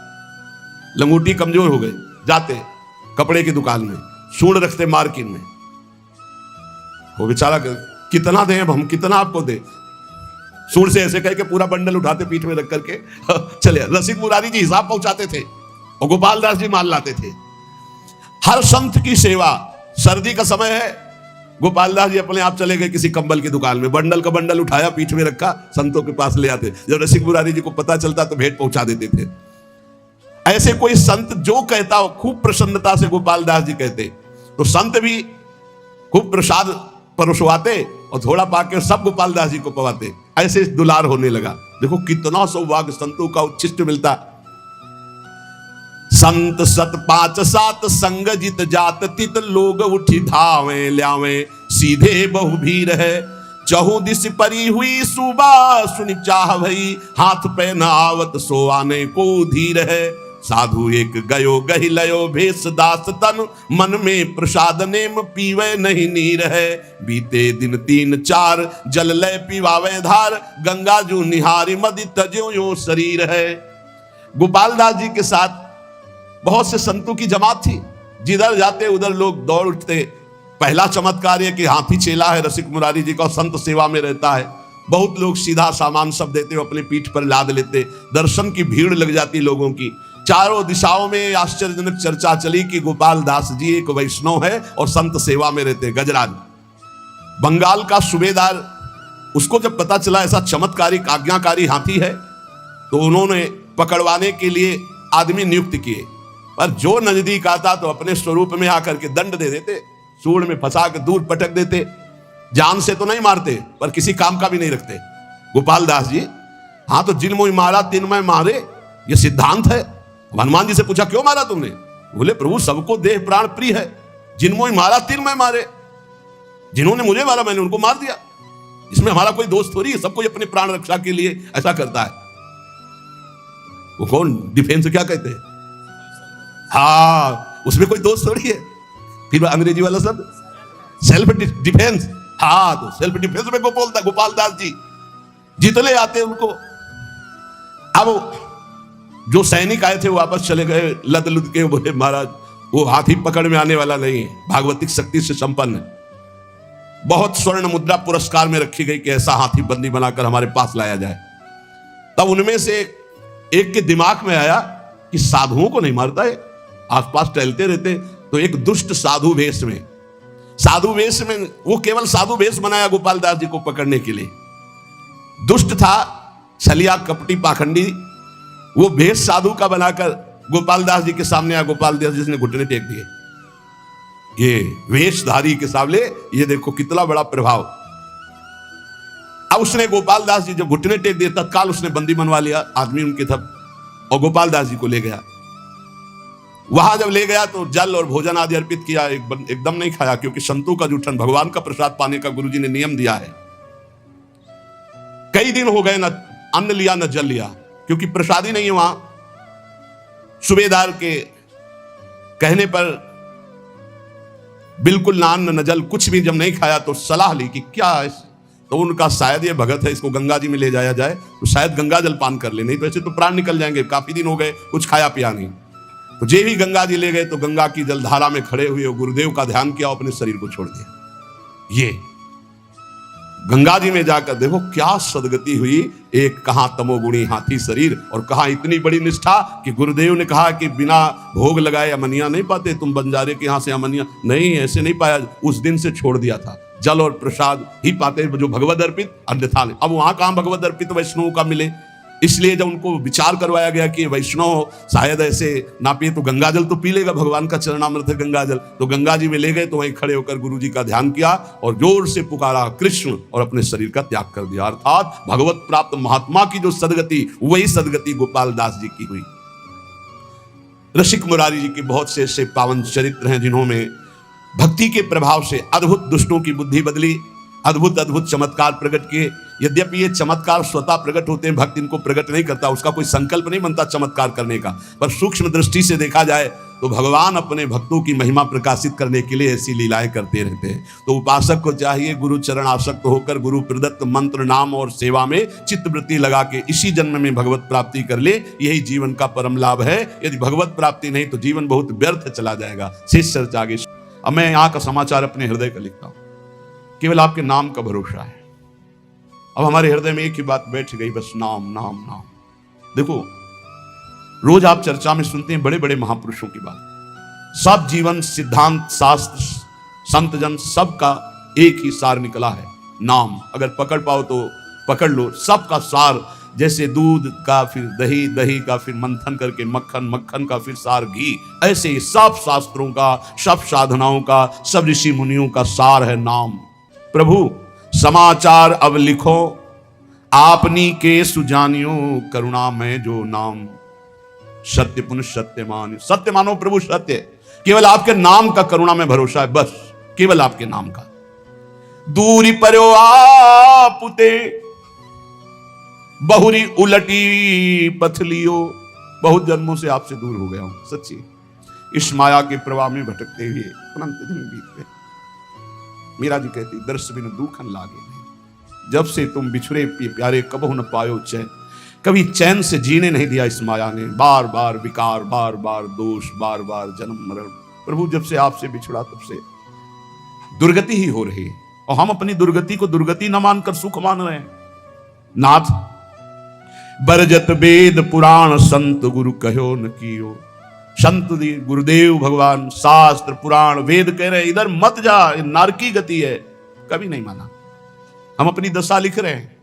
लंगूटी कमजोर हो गई, जाते कपड़े की दुकान में सूंड रखते मार्किन में। वो बेचारा कितना दें अब हम, कितना आपको दे। सूंड से ऐसे कह के पूरा बंडल उठाते, पीठ में रख करके चले। रसिक मुरारी जी हिसाब पहुंचाते थे और गोपाल दास जी माल लाते थे। हर संत की सेवा। सर्दी का समय है, गोपाल दास जी अपने आप चले गए किसी कंबल की दुकान में, बंडल का बंडल उठाया, पीठ में रखा, संतों के पास ले आते। जब रसिक मुरारी जी को पता चलता तो भेंट पहुंचा देते थे। ऐसे कोई संत जो कहता हो खूब प्रसन्नता से गोपाल दास जी कहते, तो संत भी खूब प्रसाद परोसवाते और थोड़ा पाके सब गोपाल दास जी को पवाते। ऐसे दुलार होने लगा। देखो कितना सौभाग्य संतों का उच्छिष्ट मिलता। संत सत 5-7 संग जित जात तित लोग उठी धावे ल्यावे सीधे बहु भीर है। चहु दिस परी हुई सुबह सुनि चाह भई हाथ पे न आवत सो आने को धीर है। साधु एक गयो गहि लयो भेष दास तन मन में प्रसाद नेम पीवे नहीं नीर है। बीते दिन 3-4 जल लय पीवावे धार गंगा जू निहारी मदि तज्यो यो शरीर है। गोपाल दास जी के साथ बहुत से संतों की जमात थी, जिधर जाते उधर लोग दौड़ उठते। पहला चमत्कार यह कि हाथी चेला है रसिक मुरारी जी का, संत सेवा में रहता है। बहुत लोग सीधा सामान सब देते हुए अपने पीठ पर लाद लेते। दर्शन की भीड़ लग जाती लोगों की। चारों दिशाओं में आश्चर्यजनक चर्चा चली कि गोपाल दास जी एक वैष्णव है और संत सेवा में रहते। गजराज बंगाल का सूबेदार, उसको जब पता चला ऐसा चमत्कारी आज्ञाकारी हाथी है, तो उन्होंने पकड़वाने के लिए आदमी नियुक्त किए। पर जो नजदीक आता तो अपने स्वरूप में आकर के दंड दे देते, सूंड में फंसा के दूर पटक देते। जान से तो नहीं मारते पर किसी काम का भी नहीं रखते गोपाल दास जी। हाँ, तो जिन मोहि मारा तिन मैं मारे, ये सिद्धांत है। हनुमान जी से पूछा क्यों मारा तुमने? बोले प्रभु सबको देह प्राण प्रिय है, जिन मोहि मारा तिन मैं मारे। जिन्होंने मुझे मारा मैंने उनको मार दिया, इसमें हमारा कोई दोस्त थोड़ी है। सबको अपने प्राण रक्षा के लिए ऐसा करता है। वो कौन डिफेंस क्या कहते हैं? हाँ, उसमें कोई दोस्त थोड़ी है। फिर अंग्रेजी वाला शब्द सेल्फ डिफेंस। हाँ, तो सेल्फ डिफेंस में को बोलता गोपाल दास जी। जितने आते उनको, अब जो सैनिक आए थे वो वापस चले गए लद लुद के। बोले महाराज वो हाथी पकड़ में आने वाला नहीं है, भागवतिक शक्ति से संपन्न है। बहुत स्वर्ण मुद्रा पुरस्कार में रखी गई कि ऐसा हाथी बंदी बनाकर हमारे पास लाया जाए। तब उनमें से एक के दिमाग में आया कि साधुओं को नहीं मारता है, आसपास टहलते रहते। तो एक दुष्ट साधु वेश में वो केवल साधु वेश बनाया गोपाल दास जी को पकड़ने के लिए। दुष्ट था, छलिया कपटी पाखंडी। वो वेश साधु का बनाकर गोपाल दास जी के सामने आया। गोपाल दास जी ने घुटने टेक दिए। ये वेशधारी के सामने, ये देखो कितना बड़ा प्रभाव। अब उसने गोपाल दास जी जब घुटने टेक दिए, तत्काल उसने बंदी बनवा लिया आदमी उनके तब, और गोपाल दास जी को ले गया। वहां जब ले गया तो जल और भोजन आदि अर्पित किया, एकदम नहीं खाया, क्योंकि संतों का जूठन, भगवान का प्रसाद पाने का गुरुजी ने नियम दिया है। कई दिन हो गए, न अन्न लिया न जल लिया, क्योंकि प्रसादी नहीं है वहां। सूबेदार के कहने पर बिल्कुल ना अन्न न जल, कुछ भी जब नहीं खाया तो सलाह ली कि क्या है, तो उनका शायद ये भगत है, इसको गंगा जी में ले जाया जाए तो शायद गंगा जल पान कर ले, नहीं तो ऐसे तो प्राण निकल जाएंगे, काफी दिन हो गए कुछ खाया पिया नहीं। तो जे भी गंगा जी ले गए तो गंगा की जलधारा में खड़े हुए गुरुदेव का ध्यान किया, अपने शरीर को छोड़ दिया। ये गंगा जी में जाकर देखो क्या सदगति हुई। एक कहां तमोगुणी हाथी शरीर और कहां इतनी बड़ी निष्ठा कि गुरुदेव ने कहा कि बिना भोग लगाए अमनिया नहीं पाते, तुम बंजारे के यहां से अमनिया नहीं, ऐसे नहीं पाया। उस दिन से छोड़ दिया था, जल और प्रसाद ही पाते जो भगवद अर्पित, अन्यथा नहीं। अब वहां कहां भगवद अर्पित वैष्णव का मिले, इसलिए जब उनको विचार करवाया गया कि वैष्णव शायद ऐसे ना पिए तो गंगा जल तो पी लेगा, भगवान का चरणामृत है गंगा जल, तो गंगा जी में ले गए। तो वहीं खड़े होकर गुरु जी का ध्यान किया और जोर से पुकारा कृष्ण, और अपने शरीर का त्याग कर दिया। अर्थात भगवत प्राप्त महात्मा की जो सदगति, वही सदगति गोपाल दास जी की हुई। रसिक मुरारी जी के बहुत से ऐसे पावन चरित्र हैं जिन्होंने भक्ति के प्रभाव से अद्भुत दुष्टों की बुद्धि बदली, अद्भुत अद्भुत चमत्कार प्रकट किए। यद्यपि ये चमत्कार स्वतः प्रकट होते हैं, भक्त इनको प्रकट नहीं करता, उसका कोई संकल्प नहीं बनता चमत्कार करने का, पर सूक्ष्म दृष्टि से देखा जाए तो भगवान अपने भक्तों की महिमा प्रकाशित करने के लिए ऐसी लीलाएं करते रहते हैं। तो उपासक को चाहिए गुरु चरण आसक्त होकर गुरु प्रदत्त मंत्र नाम और सेवा में चित्तवृत्ति लगा के इसी जन्म में भगवत प्राप्ति कर ले, यही जीवन का परम लाभ है। यदि भगवत प्राप्ति नहीं तो जीवन बहुत व्यर्थ चला जाएगा। शेष चर्चा आगे। अब मैं यहाँ का समाचार अपने हृदय का लिखता हूं, केवल आपके नाम का भरोसा है। अब हमारे हृदय में एक ही बात बैठ गई, बस नाम नाम नाम। देखो रोज आप चर्चा में सुनते हैं बड़े बड़े महापुरुषों की बात, सब जीवन सिद्धांत शास्त्र संत जन सबका एक ही सार निकला है, नाम। अगर पकड़ पाओ तो पकड़ लो, सबका सार। जैसे दूध का फिर दही, दही का फिर मंथन करके मक्खन, मक्खन का फिर सार घी, ऐसे ही सब शास्त्रों का, सब साधनाओं का, सब ऋषि मुनियों का सार है नाम। प्रभु समाचार अब लिखो आपनी के सुजानियो, करुणा में जो नाम सत्य पुनः सत्य मानो। सत्य मानो प्रभु सत्य, केवल आपके नाम का करुणा में भरोसा है, बस केवल आपके नाम का। दूरी पर्यो आपुते बहुरी उलटी पथलियो, बहुत जन्मों से आपसे दूर हो गया हूं सच्ची, इस माया के प्रवाह में भटकते हुए अनंत दिन बीत गए। मीरा जी कहती दर्श बिन दुखन लागे नहीं, जब से तुम बिछुड़े प्यारे कबहु न पायो चैन। कभी चैन से जीने नहीं दिया इस माया ने, बार बार विकार, बार बार दोष, बार बार जन्म मरण। प्रभु जब से आपसे बिछुड़ा तब से दुर्गति ही हो रही है, और हम अपनी दुर्गति को दुर्गति न मानकर सुख मान रहे हैं। नाथ बरजत वेद पुराण संत गुरु कहो न कियो। संत गुरुदेव भगवान शास्त्र पुराण वेद कह रहे इधर मत जा, ये नारकी गति है, कभी नहीं माना। हम अपनी दशा लिख रहे हैं,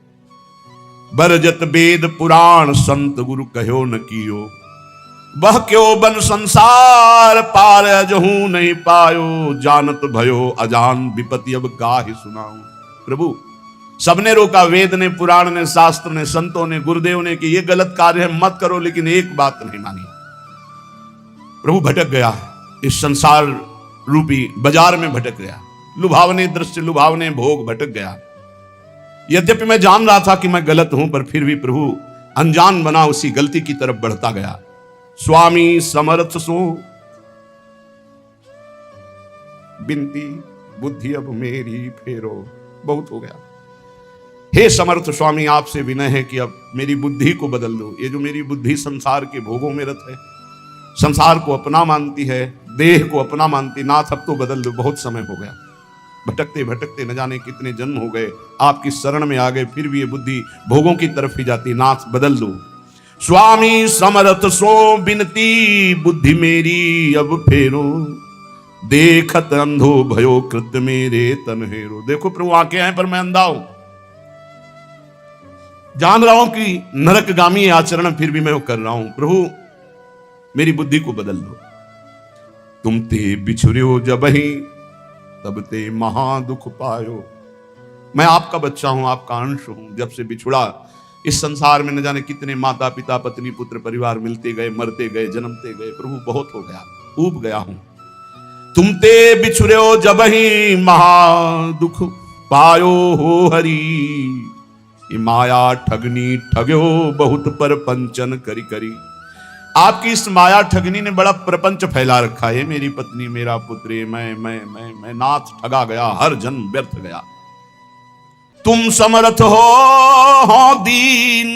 बरजत वेद पुराण संत गुरु कहो न कियो। वह क्यों बन संसार पार जहू नहीं पायो, जानत भयो अजान विपत्ति अब काहे सुनाऊं। प्रभु सबने रोका, वेद ने, पुराण ने, शास्त्र ने, संतों ने, गुरुदेव ने कि ये गलत कार्य है मत करो, लेकिन एक बात नहीं मानी। प्रभु भटक गया, इस संसार रूपी बाजार में भटक गया, लुभावने दृश्य, लुभावने भोग, भटक गया। यद्यपि मैं जान रहा था कि मैं गलत हूं, पर फिर भी प्रभु अनजान बना उसी गलती की तरफ बढ़ता गया। स्वामी समर्थ सो बिनती बुद्धि अब मेरी फेरो, बहुत हो गया। हे समर्थ स्वामी आपसे विनय है कि अब मेरी बुद्धि को बदल दो। ये जो मेरी बुद्धि संसार के भोगों में रत है, संसार को अपना मानती है, देह को अपना मानती, नाथ अब तो बदल दो, बहुत समय हो गया। भटकते भटकते न जाने कितने जन्म हो गए, आपकी शरण में आ गए, फिर भी ये बुद्धि भोगों की तरफ ही जाती, नाथ बदल दो। स्वामी समर्थ सो बिनती बुद्धि मेरी अब फेरो, देखत अंधो भयो कृत मेरे तन हेरो। देखो प्रभु आंखें हैं पर मैं अंधा हूं, जान रहा हूं कि नरकगामी आचरण फिर भी मैं वो कर रहा हूं। प्रभु मेरी बुद्धि को बदल दो। तुम ते बिछुड़ो जबहि तब ते महा दुख पायो। मैं आपका बच्चा हूं, आपका अंश हूं, जब से बिछुड़ा इस संसार में न जाने कितने माता पिता पत्नी पुत्र परिवार मिलते गए, मरते गए, जन्मते गए। प्रभु बहुत हो गया, ऊब गया हूं। तुम ते बिछुड़ो जब ही महा दुख पायो हो हरि, ये माया ठगनी ठग्यो बहुत पर पंचन करी करी। आपकी इस माया ठगनी ने बड़ा प्रपंच फैला रखा है। मेरी पत्नी, मेरा पुत्र, मैं नाथ ठगा गया, हर जन्म व्यर्थ गया। तुम समर्थ हो दीन,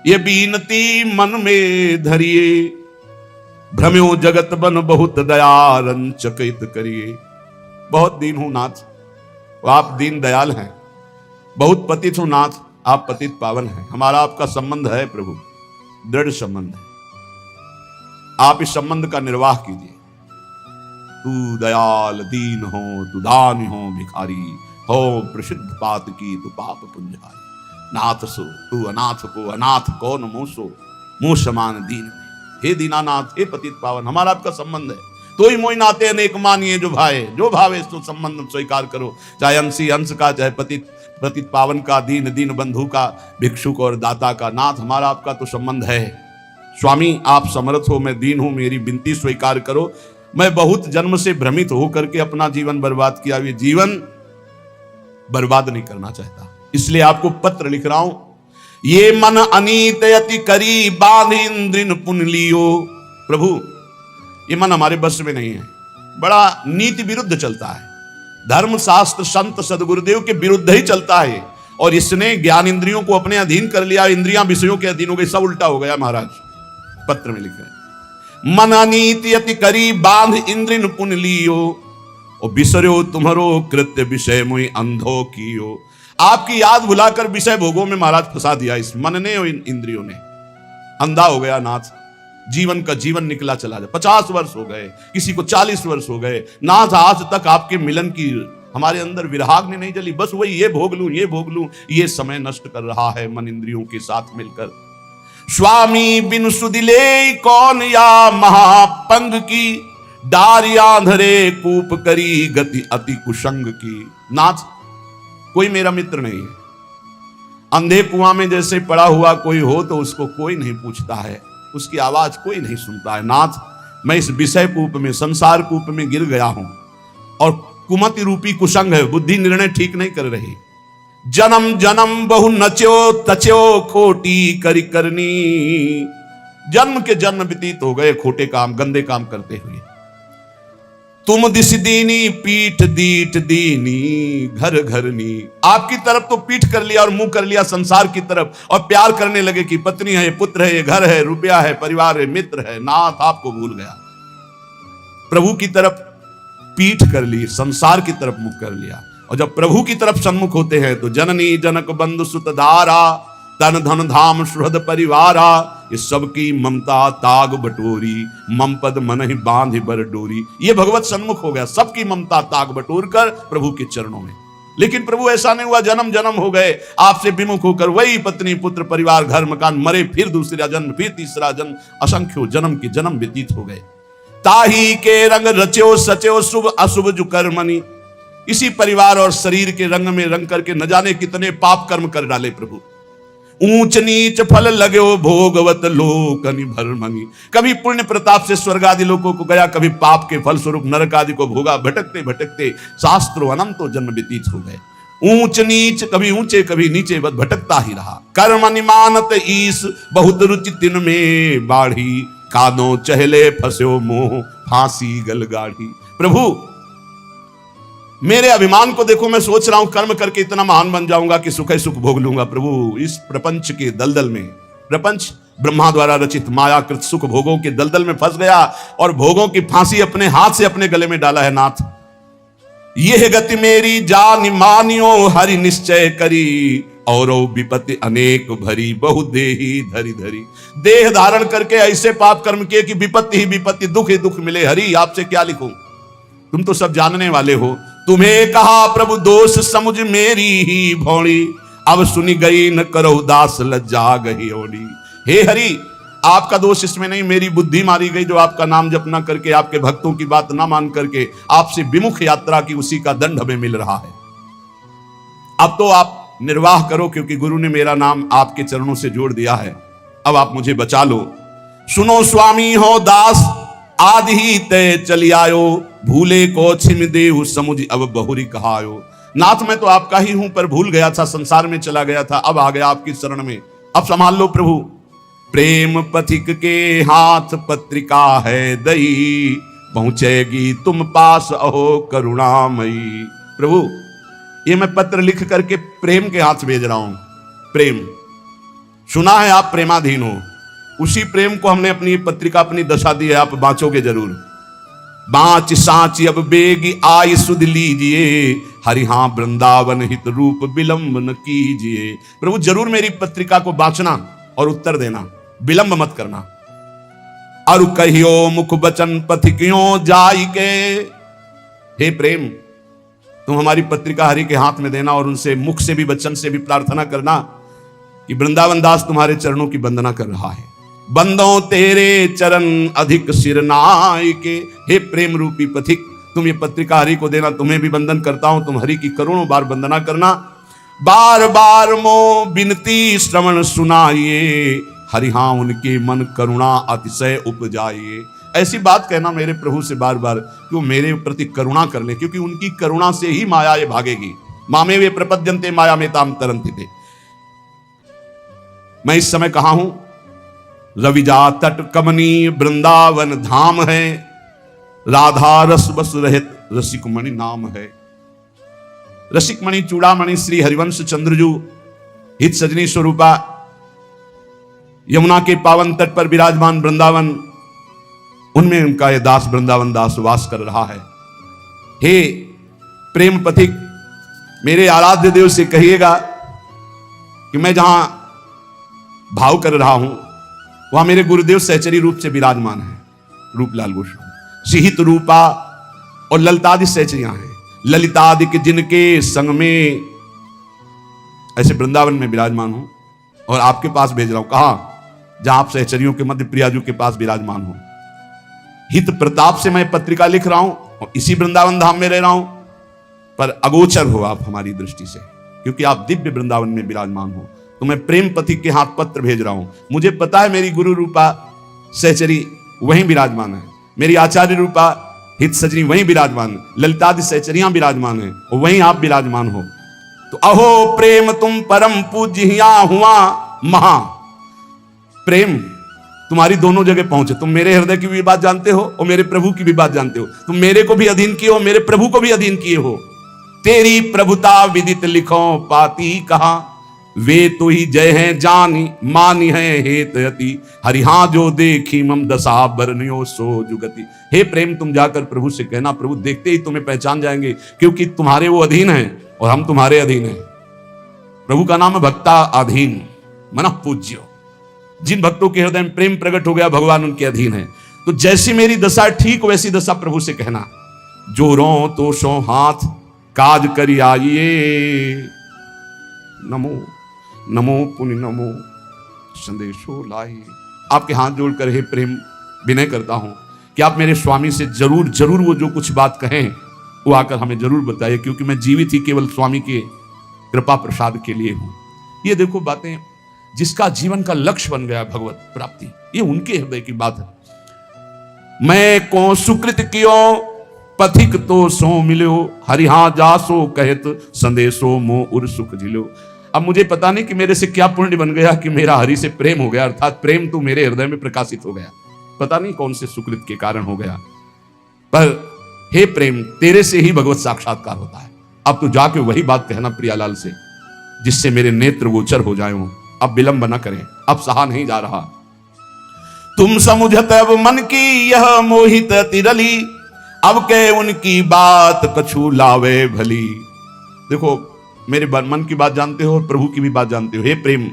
ये बीनती मन में धरिए, भ्रम्यो जगत बन बहुत दया रंचकित करिए। बहुत दीन हूं नाथ, आप दीन दयाल हैं। बहुत पतित हूं नाथ, आप पतित पावन हैं। हमारा आपका संबंध है प्रभु, दृढ़ संबंध है। आप इस संबंध का निर्वाह कीजिए। तू दयाल दीन हो, तू दानी हो भिखारी हो, प्रसिद्ध पात की तू पाप पुंजारी। नाथ सो तू अनाथ को अनाथ कौन मोसो, मुंह समान दीन में। हे दीनानाथ, हे पतित पावन, हमारा आपका संबंध है। तो ही मोहि नाते अनेक मानिए, जो भाए जो भावे तो संबंध स्वीकार करो। चाहे अंशी अंश का, चाहे पतित पतित पावन का, दीन दीन बंधु का, भिक्षुक और दाता का। नाथ, हमारा आपका तो संबंध है। स्वामी, आप समर्थ हो, मैं दीन हूं, मेरी विनती स्वीकार करो। मैं बहुत जन्म से भ्रमित होकर के अपना जीवन बर्बाद किया, ये जीवन बर्बाद नहीं करना चाहता, इसलिए आपको पत्र लिख रहा हूं। ये मन अनीत यति करी बांध इंद्रिन पुन लियो। प्रभु, ये मन हमारे बस में नहीं है, बड़ा नीति विरुद्ध चलता है, धर्म शास्त्र संत सदगुरुदेव के विरुद्ध ही चलता है। और इसने ज्ञान इंद्रियों को अपने अधीन कर लिया, इंद्रियां विषयों के अधीन हो गई, सब उल्टा हो गया। महाराज पत्र में लिख रहे, मन अनीत यति करी बांध इंद्रिन पुन लियो, और बिसरो तुम्हारो कृत्य विषय मुई अंधो कियो। आपकी याद भुलाकर विषय भोगों में महाराज फंसा दिया इस मन ने और इन इंद्रियों ने। अंधा हो गया नाथ, जीवन का जीवन निकला चला जाए। 50 वर्ष हो गए, किसी को 40 वर्ष हो गए नाथ, आज तक आपके मिलन की हमारे अंदर विराग्नि नहीं जली। बस वही ये भोग लूं, ये भोग लूं, ये समय नष्ट कर रहा है मन इंद्रियों के साथ मिलकर। स्वामी बिन सुदिले कौन या महापंग की, डारिया धरे कूप करी गति अति कुसंग की। नाथ, कोई मेरा मित्र नहीं है। अंधे कुआं में जैसे पड़ा हुआ कोई हो तो उसको कोई नहीं पूछता है, उसकी आवाज कोई नहीं सुनता है। नाथ, मैं इस विषय कूप में, संसार कूप में गिर गया हूं, और कुमति रूपी कुसंग है, बुद्धि निर्णय ठीक नहीं कर रही। जन्म जन्म बहु नच्यो तच्यो खोटी करी करनी। जन्म के जन्म व्यतीत हो गए खोटे काम, गंदे काम करते हुए। तुम दिस दीनी पीठ दीठ दीनी घर घरनी। आपकी तरफ तो पीठ कर लिया और मुंह कर लिया संसार की तरफ, और प्यार करने लगे कि पत्नी है, पुत्र है, घर है, रुपया है, परिवार है, मित्र है। नाथ, आपको भूल गया। प्रभु की तरफ पीठ कर ली, संसार की तरफ मुख कर लिया। और जब प्रभु की तरफ सन्मुख होते हैं तो जननी जनक बंधु सुत धारा, तन धन धाम सुहृद परिवारा, ये सबकी ममता ताग बटोरी, मम पद मन ही बांध बर डोरी। ये भगवत सन्मुख हो गया, सबकी ममता ताग बटोर कर प्रभु के चरणों में। लेकिन प्रभु ऐसा नहीं हुआ, जन्म जन्म हो गए आपसे विमुख होकर, वही पत्नी पुत्र परिवार घर मकान, मरे फिर दूसरा जन्म, फिर तीसरा जन्म, असंख्यों जन्म के जन्म व्यतीत हो गए। ताही के रंग रच्यो सच्यो शुभ अशुभ जो कर्मनि। इसी परिवार और शरीर के रंग में रंग करके न जाने कितने पाप कर्म कर डाले प्रभु। ऊंच नीच फल लगो भोगवत लोकनि भरमनि। कभी पुण्य प्रताप से स्वर्ग आदि लोकों को गया, कभी पाप के फल स्वरूप नरक आदि को भोगा। भटकते भटकते शास्त्रों अनंतो जन्म व्यतीत हो गए। ऊंच नीच, कभी ऊंचे कभी नीचे, बस भटकता ही रहा। कर्म निमानत ईस बहुत रुचि तिन में बाढ़ी, कादों चहले फंस्यो मोह फांसी गल गाढ़ी। प्रभु, मेरे अभिमान को देखो, मैं सोच रहा हूं कर्म करके इतना महान बन जाऊंगा कि सुख ही सुख भोग लूंगा। प्रभु, इस प्रपंच के दलदल में, प्रपंच ब्रह्मा द्वारा रचित मायाकृत सुख भोगों के दलदल में फंस गया और भोगों की फांसी अपने हाथ से अपने गले में डाला है। नाथ, यह गति मेरी जान मानियो हरि निश्चय करी, और विपत्ति अनेक भरी बहु देही धरी धरी। देह धारण करके ऐसे पाप कर्म किए कि विपत्ति ही विपत्ति, दुख ही दुख मिले। हरि, आपसे क्या लिखूं, तुम तो सब जानने वाले हो। तुम्हें कहा प्रभु दोष समुझ मेरी ही भौड़ी, अब सुनी गई न करो दास लज्जा गई ओढ़ी। हे हरि, आपका दोष इसमें नहीं, मेरी बुद्धि मारी गई जो आपका नाम जप न करके, आपके भक्तों की बात ना मान करके आपसे विमुख यात्रा की, उसी का दंड हमें मिल रहा है। अब तो आप निर्वाह करो, क्योंकि गुरु ने मेरा नाम आपके चरणों से जोड़ दिया है। अब आप मुझे बचा लो। सुनो स्वामी हो दास आदि ही तय चली आयो, भूले को छिम देहु समुझ अब बहुरी कहायो। नाथ मैं तो आपका ही हूं, पर भूल गया था, संसार में चला गया था, अब आ गया आपकी शरण में, अब संभाल लो प्रभु। प्रेम पथिक के हाथ पत्रिका है दई, पहुंचेगी तुम पास अहो करुणामयी। प्रभु ये मैं पत्र लिख करके प्रेम के हाथ भेज रहा हूं। प्रेम सुना है आप प्रेमाधीन हो, उसी प्रेम को हमने अपनी पत्रिका अपनी दशा दी है, आप बांचोगे जरूर। बाँच साँच अब बेगी आय सुध लीजिए, हरि हाँ वृंदावन हित रूप विलंब न कीजिए। प्रभु जरूर मेरी पत्रिका को बांचना और उत्तर देना, विलंब मत करना। और कहियो मुख बचन पथिकियों जाई के, हे प्रेम तुम हमारी पत्रिका हरि के हाथ में देना और उनसे मुख से भी वचन से भी प्रार्थना करना कि वृंदावन दास तुम्हारे चरणों की वंदना कर रहा है। बंदों तेरे चरण अधिक सिर नाय के, हे प्रेम रूपी पथिक तुम ये पत्रिका हरि को देना, तुम्हें भी वंदन करता हूं, तुम हरि की करोड़ों बार वंदना करना। बार बार मो बिनती श्रवण सुनाइए, हरि हाँ उनके मन करुणा अतिशय उपजाइए। ऐसी बात कहना मेरे प्रभु से बार बार कि वो मेरे प्रति करुणा कर ले, क्योंकि उनकी करुणा से ही माया ये भागेगी। मामे वे प्रपद्यन्ते माया में ताम तरंति थे। मैं इस समय कहां हूं? रविजा तट कमनी वृंदावन धाम है, राधा रस बस रहित रसिकमणि नाम है। रसिकमणि चूड़ामणि श्री हरिवंश चंद्रजू हित सजनी स्वरूपा यमुना के पावन तट पर विराजमान वृंदावन, उनमें उनका यह दास वृंदावन दास वास कर रहा है। हे प्रेम पथिक मेरे आराध्य देव से कहिएगा कि मैं जहां भाव कर रहा हूं वहां मेरे गुरुदेव सहचरी रूप से विराजमान है, रूपलाल गोस्वामी। सिहित रूपा और ललितादि सहचरियां हैं, ललितादि के जिनके संग में ऐसे वृंदावन में विराजमान हूं और आपके पास भेज रहा हूं। कहां? जहां आप सहचरियों के मध्य प्रियाजू के पास विराजमान हो। हित प्रताप से मैं पत्रिका लिख रहा हूं और इसी वृंदावन धाम में रह रहा हूं, पर अगोचर हो आप हमारी दृष्टि से, क्योंकि आप दिव्य वृंदावन में विराजमान हो। तो मैं प्रेम पथिक के हाथ पत्र भेज रहा हूं। मुझे पता है मेरी गुरु रूपा सहचरी वहीं विराजमान है, मेरी आचार्य रूपा हित सजनी वहीं विराजमान, ललितादि सहचरियां विराजमान है और वहीं आप विराजमान हो। तो अहो प्रेम तुम परम पूज्य हुआ महा। प्रेम तुम्हारी दोनों जगह पहुंचे, तुम मेरे हृदय की भी बात जानते हो और मेरे प्रभु की भी बात जानते हो। तुम मेरे को भी अधीन किए हो, मेरे प्रभु को भी अधीन किए हो। तेरी प्रभुता विदित लिखो पाती कहा, वे तो ही जय हैं जानी मानी है हेत यति, हरि हाँ जो देखी मम दशा बरनियो सो जुगति। हे प्रेम तुम जाकर प्रभु से कहना, प्रभु देखते ही तुम्हें पहचान जाएंगे, क्योंकि तुम्हारे वो अधीन हैं और हम तुम्हारे अधीन हैं। प्रभु का नाम है भक्ता अधीन मन पूज्यो। जिन भक्तों के हृदय में प्रेम प्रकट हो गया भगवान उनके अधीन है। तो जैसी मेरी दशा ठीक वैसी दशा प्रभु से कहना। जो रो तो सो हाथ काज करी आइए, नमो नमो पुनि नमो संदेशो लाई। आपके हाथ जोड़कर हे प्रेम विनय करता हूं कि आप मेरे स्वामी से जरूर जरूर वो जो कुछ बात कहें वो आकर हमें जरूर बताइए, क्योंकि मैं जीवित ही केवल स्वामी के कृपा प्रसाद के लिए हूं। ये देखो बातें, जिसका जीवन का लक्ष्य बन गया भगवत प्राप्ति, ये उनके हृदय की बात है। मैं को सुकृत कियो पथिक तो सो मिलो, हरिहा जासो कहत संदेशो मो उर सुख जिलो। अब मुझे पता नहीं कि मेरे से क्या पुण्य बन गया कि मेरा हरि से प्रेम हो गया, अर्थात प्रेम तो मेरे हृदय में प्रकाशित हो गया। पता नहीं कौन से सुकृत के कारण हो गया, पर हे प्रेम तेरे से ही भगवत साक्षात्कार होता है। अब तो जाके वही बात कहना प्रियालाल से, जिससे मेरे नेत्र गोचर हो जाए। अब विलंब न करें, अब सहा नहीं जा रहा। तुम समुझत अब मन की यह मोहित तिरली, अब के उनकी बात कछु लावे भली। देखो मेरे मन की बात जानते हो और प्रभु की भी बात जानते हो। हे प्रेम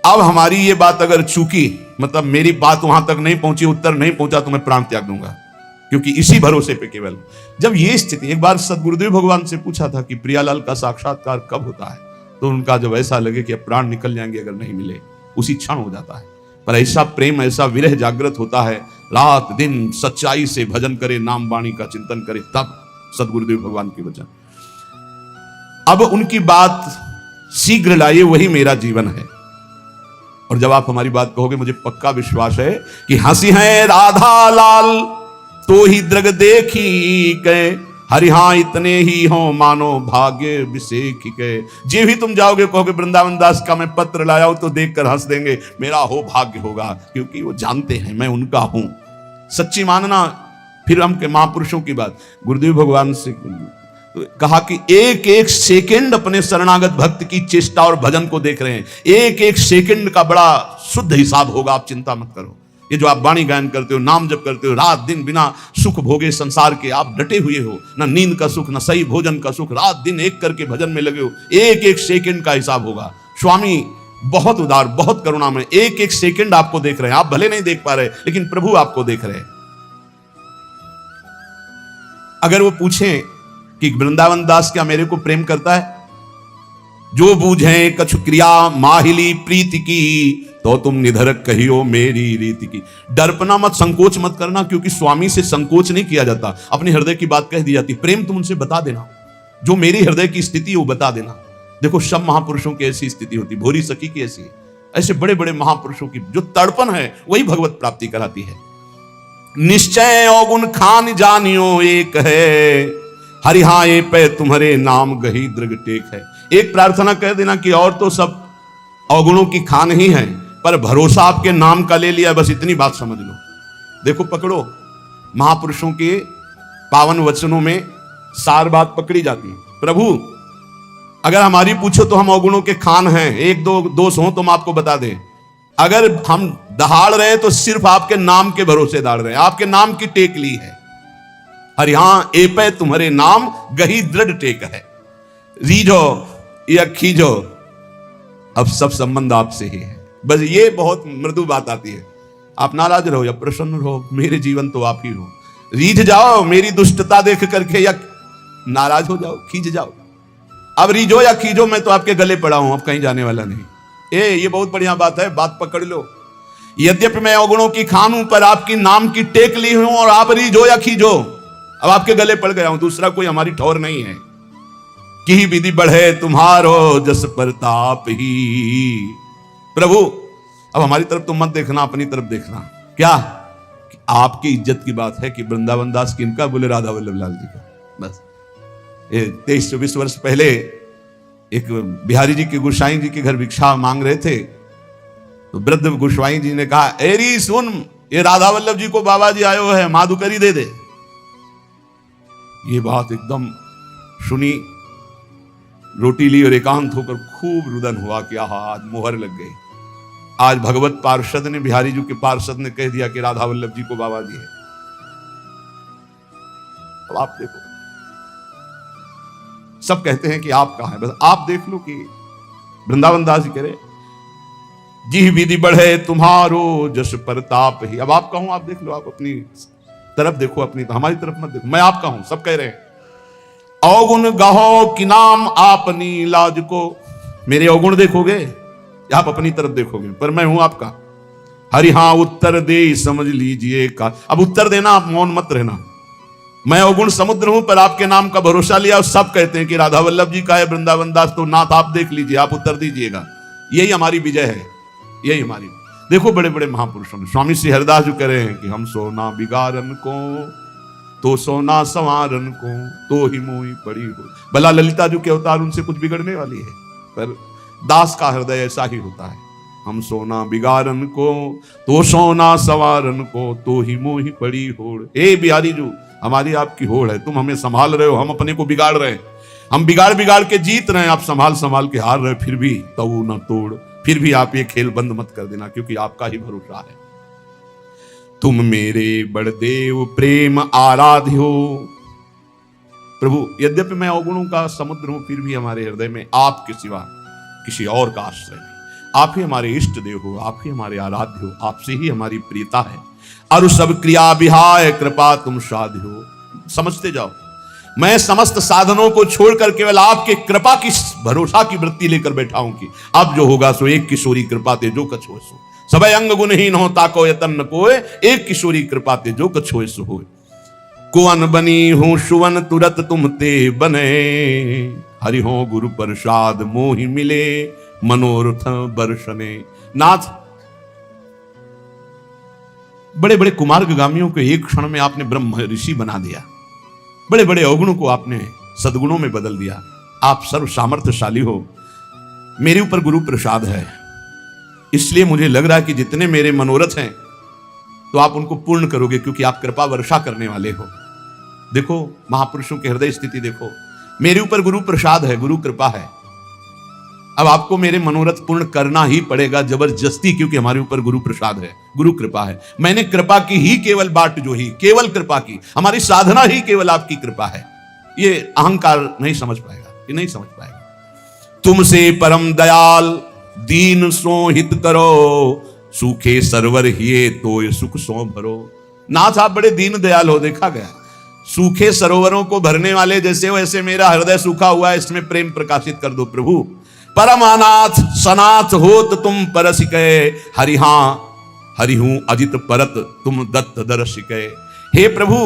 अब हमारी ये बात अगर चूकी, मतलब मेरी बात वहां तक नहीं पहुंची, उत्तर नहीं पहुंचा, तो मैं प्राण त्याग दूंगा, क्योंकि इसी भरोसे पे केवल। जब ये स्थिति, एक बार सदगुरुदेव भगवान से पूछा था कि प्रियालाल का साक्षात्कार कब होता है, तो उनका जब ऐसा लगे कि अब प्राण निकल जाएंगे अगर नहीं मिले, उसी क्षण हो जाता है। पर ऐसा प्रेम, ऐसा विरह जागृत होता है, रात दिन सच्चाई से भजन करे, नाम वाणी का चिंतन करे, तब सदगुरुदेव भगवान के वचन। अब उनकी बात शीघ्र लाइए, वही मेरा जीवन है। और जब आप हमारी बात कहोगे, मुझे पक्का विश्वास है कि हंसी है राधा लाल तो ही दृग देखी के, हरि हाँ इतने ही हो मानो भाग्य विषेक के। जे भी तुम जाओगे कहोगे वृंदावन दास का मैं पत्र लाया हूं, तो देखकर हंस देंगे, मेरा हो भाग्य होगा, क्योंकि वो जानते हैं मैं उनका हूं। सच्ची मानना। फिर हम के महापुरुषों की बात, गुरुदेव भगवान से कहा कि एक एक सेकंड अपने शरणागत भक्त की चेष्टा और भजन को देख रहे हैं, एक एक सेकंड का बड़ा शुद्ध हिसाब होगा, आप चिंता मत करो। ये जो आप वाणी गायन करते हो, नाम जप करते हो, रात दिन बिना सुख भोगे संसार के आप डटे हुए हो, ना नींद का सुख, ना सही भोजन का सुख, रात दिन एक करके भजन में लगे हो, एक एक सेकंड का हिसाब होगा। स्वामी बहुत उदार, बहुत करुणा में एक एक सेकंड आपको देख रहे हैं। आप भले नहीं देख पा रहे, लेकिन प्रभु आपको देख रहे हैं। अगर वो पूछें कि वृंदावन दास क्या मेरे को प्रेम करता है, जो बूझे कछु क्रिया माहिली प्रीति की, तो तुम निधरक कहियो मेरी रीति की। डरपना मत, संकोच मत करना, क्योंकि स्वामी से संकोच नहीं किया जाता। अपने हृदय की बात कह दी जाती। प्रेम तुम उनसे बता देना, जो मेरी हृदय की स्थिति है वो बता देना। देखो सब महापुरुषों की ऐसी स्थिति होती, भोरी सखी की ऐसी है, ऐसे बड़े बड़े महापुरुषों की जो तड़पन है वही भगवत प्राप्ति कराती है। निश्चय अवगुण खान जानियो एक है, हरि हाँ ये पे तुम्हारे नाम गही दृग टेक है। एक प्रार्थना कह देना कि और तो सब अवगुणों की खान ही है, पर भरोसा आपके नाम का ले लिया, बस इतनी बात समझ लो। देखो पकड़ो, महापुरुषों के पावन वचनों में सार बात पकड़ी जाती है। प्रभु अगर हमारी पूछो तो हम अवगुणों के खान हैं, एक दो दोष हो तो हम आपको बता दें। अगर हम दहाड़ रहे तो सिर्फ आपके नाम के भरोसे दहाड़ रहे हैं, आपके नाम की टेक ली है। हरि हाँ ए पे तुम्हारे नाम गही दृढ़ टेक है। रीझो या खींचो, अब सब संबंध आपसे ही है। बस ये बहुत मृदु बात आती है। आप नाराज रहो या प्रसन्न रहो, मेरे जीवन तो आप ही हो। रीझ जाओ मेरी दुष्टता देख करके, या नाराज हो जाओ, खींच जाओ। अब रीझो या खींचो, मैं तो आपके गले पड़ा हूं, अब कहीं जाने वाला नहीं। ये बहुत बढ़िया बात है, बात पकड़ लो। यद्यपि मैं अवगुणों की खान हूं, पर आपकी नाम की टेक ली हूं, और आप रीझो या खींचो, अब आपके गले पड़ गया हूं। दूसरा कोई हमारी ठौर नहीं है। की विधि बढ़े तुम्हारो जस प्रताप ही। प्रभु अब हमारी तरफ तो मत देखना, अपनी तरफ देखना। क्या कि आपकी इज्जत की बात है कि वृंदावन दास किनका, बोले राधा वल्लभ लाल जी का। बस 23-24 वर्ष पहले एक बिहारी जी के गोसाई जी के घर भिक्षा मांग रहे थे, तो वृद्ध गोसाई जी ने कहा, एरी सुन, ये राधा वल्लभ जी को बाबा जी आयो है, माधुकरी दे दे। ये बात एकदम सुनी, रोटी ली और एकांत होकर खूब रुदन हुआ कि आहा आज मोहर लग गई। आज भगवत पार्षद ने, बिहारी जी के पार्षद ने कह दिया कि राधा वल्लभ जी को बाबा जी है। अब आप देखो, सब कहते हैं कि आप कहां है, बस आप देख लो कि वृंदावन दास जी कह रहे, जी विधि बढ़े तुम्हारो जस प्रताप ही। अब आप कहूं, आप देख लो, आप अपनी तरफ देखो, अपनी हमारी तरफ मत देखो। मैं आपका हूं, सब कह रहे हैं। अवगुण गाहो कि नाम आपनी लाज को। मेरे अवगुण देखोगे, आप अपनी तरफ देखोगे, पर मैं हूं आपका। हरि हाँ उत्तर दे समझ लीजिए का। अब उत्तर देना, आप मौन मत रहना। मैं अवगुण समुद्र हूं, पर आपके नाम का भरोसा लिया, और सब कहते हैं कि राधा वल्लभ जी का है वृंदावन दास, तो नाथ आप देख लीजिए, आप उत्तर दीजिएगा। यही हमारी विजय है, यही हमारी। देखो बड़े बड़े महापुरुषों ने, स्वामी श्री हरिदास जो कह रहे हैं कि हम सोना बिगाड़न को तो सोना संवारन को, तो ही मोही पड़ी हो। भला ललिता जो के अवतार, उनसे कुछ बिगड़ने वाली है, पर दास का हृदय ऐसा ही होता है। हम सोना बिगाड़न को तो सोना संवारन को, तो ही मोही पड़ी होड़। ए बिहारी जो हमारी आपकी होड़ है, तुम हमें संभाल रहे हो, हम अपने को बिगाड़ रहे हैं। हम बिगाड़ बिगाड़ के जीत रहे हैं, आप संभाल संभाल के हार रहे, फिर भी तऊ न तोड़। फिर भी आप ये खेल बंद मत कर देना, क्योंकि आपका ही भरोसा है। तुम मेरे बड़देव प्रेम आराध्य हो। प्रभु यद्यपि मैं अवगुणों का समुद्र हूं, फिर भी हमारे हृदय में आपके सिवा किसी और का आश्रय नहीं। आप ही हमारे इष्ट देव हो, आप ही हमारे आराध्य हो, आपसे ही हमारी प्रियता है। और सब क्रिया विहाय कृपा तुम साध्य हो। समझते जाओ, मैं समस्त साधनों को छोड़कर केवल आपके कृपा की भरोसा की वृत्ति लेकर बैठा हूं कि अब जो होगा सो एक किशोरी कृपा ते जो कछ होए सो। सबे अंग गुणहीन हो ताको यतन न कोय, एक किशोरी कृपा ते जो कछ होए सो होए। कुवन बनी हूं सुवन तुरत तुम ते बने, हरि हो गुरु प्रसाद मोहि मिले मनोरथ बरसने। नाथ, बड़े बड़े कुमार्गामियों को एक क्षण में आपने ब्रह्म ऋषि बना दिया, बड़े बड़े अवगुणों को आपने सद्गुणों में बदल दिया। आप सर्व सामर्थ्यशाली हो, मेरे ऊपर गुरु प्रसाद है, इसलिए मुझे लग रहा है कि जितने मेरे मनोरथ हैं तो आप उनको पूर्ण करोगे, क्योंकि आप कृपा वर्षा करने वाले हो। देखो महापुरुषों की हृदय स्थिति देखो, मेरे ऊपर गुरु प्रसाद है, गुरु कृपा है। अब आपको मेरे मनोरथ पूर्ण करना ही पड़ेगा जबरदस्ती, क्योंकि हमारे ऊपर गुरु प्रसाद है, गुरु कृपा है। मैंने कृपा की ही केवल बाट जो ही, केवल कृपा की, हमारी साधना ही केवल आपकी कृपा है। ये अहंकार नहीं समझ पाएगा, ये नहीं समझ पाएगा। तुमसे परम दयाल दीन सो हित करो, सूखे सरवर हिये तो ये सुख सो भरो। नाथ, आप बड़े दीन दयाल हो, देखा गया। सूखे सरोवरों को भरने वाले जैसे हो, ऐसे मेरा हृदय सूखा हुआ है, इसमें प्रेम प्रकाशित कर दो प्रभु। परमानाथ सनाथ होत तुम परसिके, हरि हां हरि हूं अजित परत तुम दत्त दर्शिके। हे प्रभु,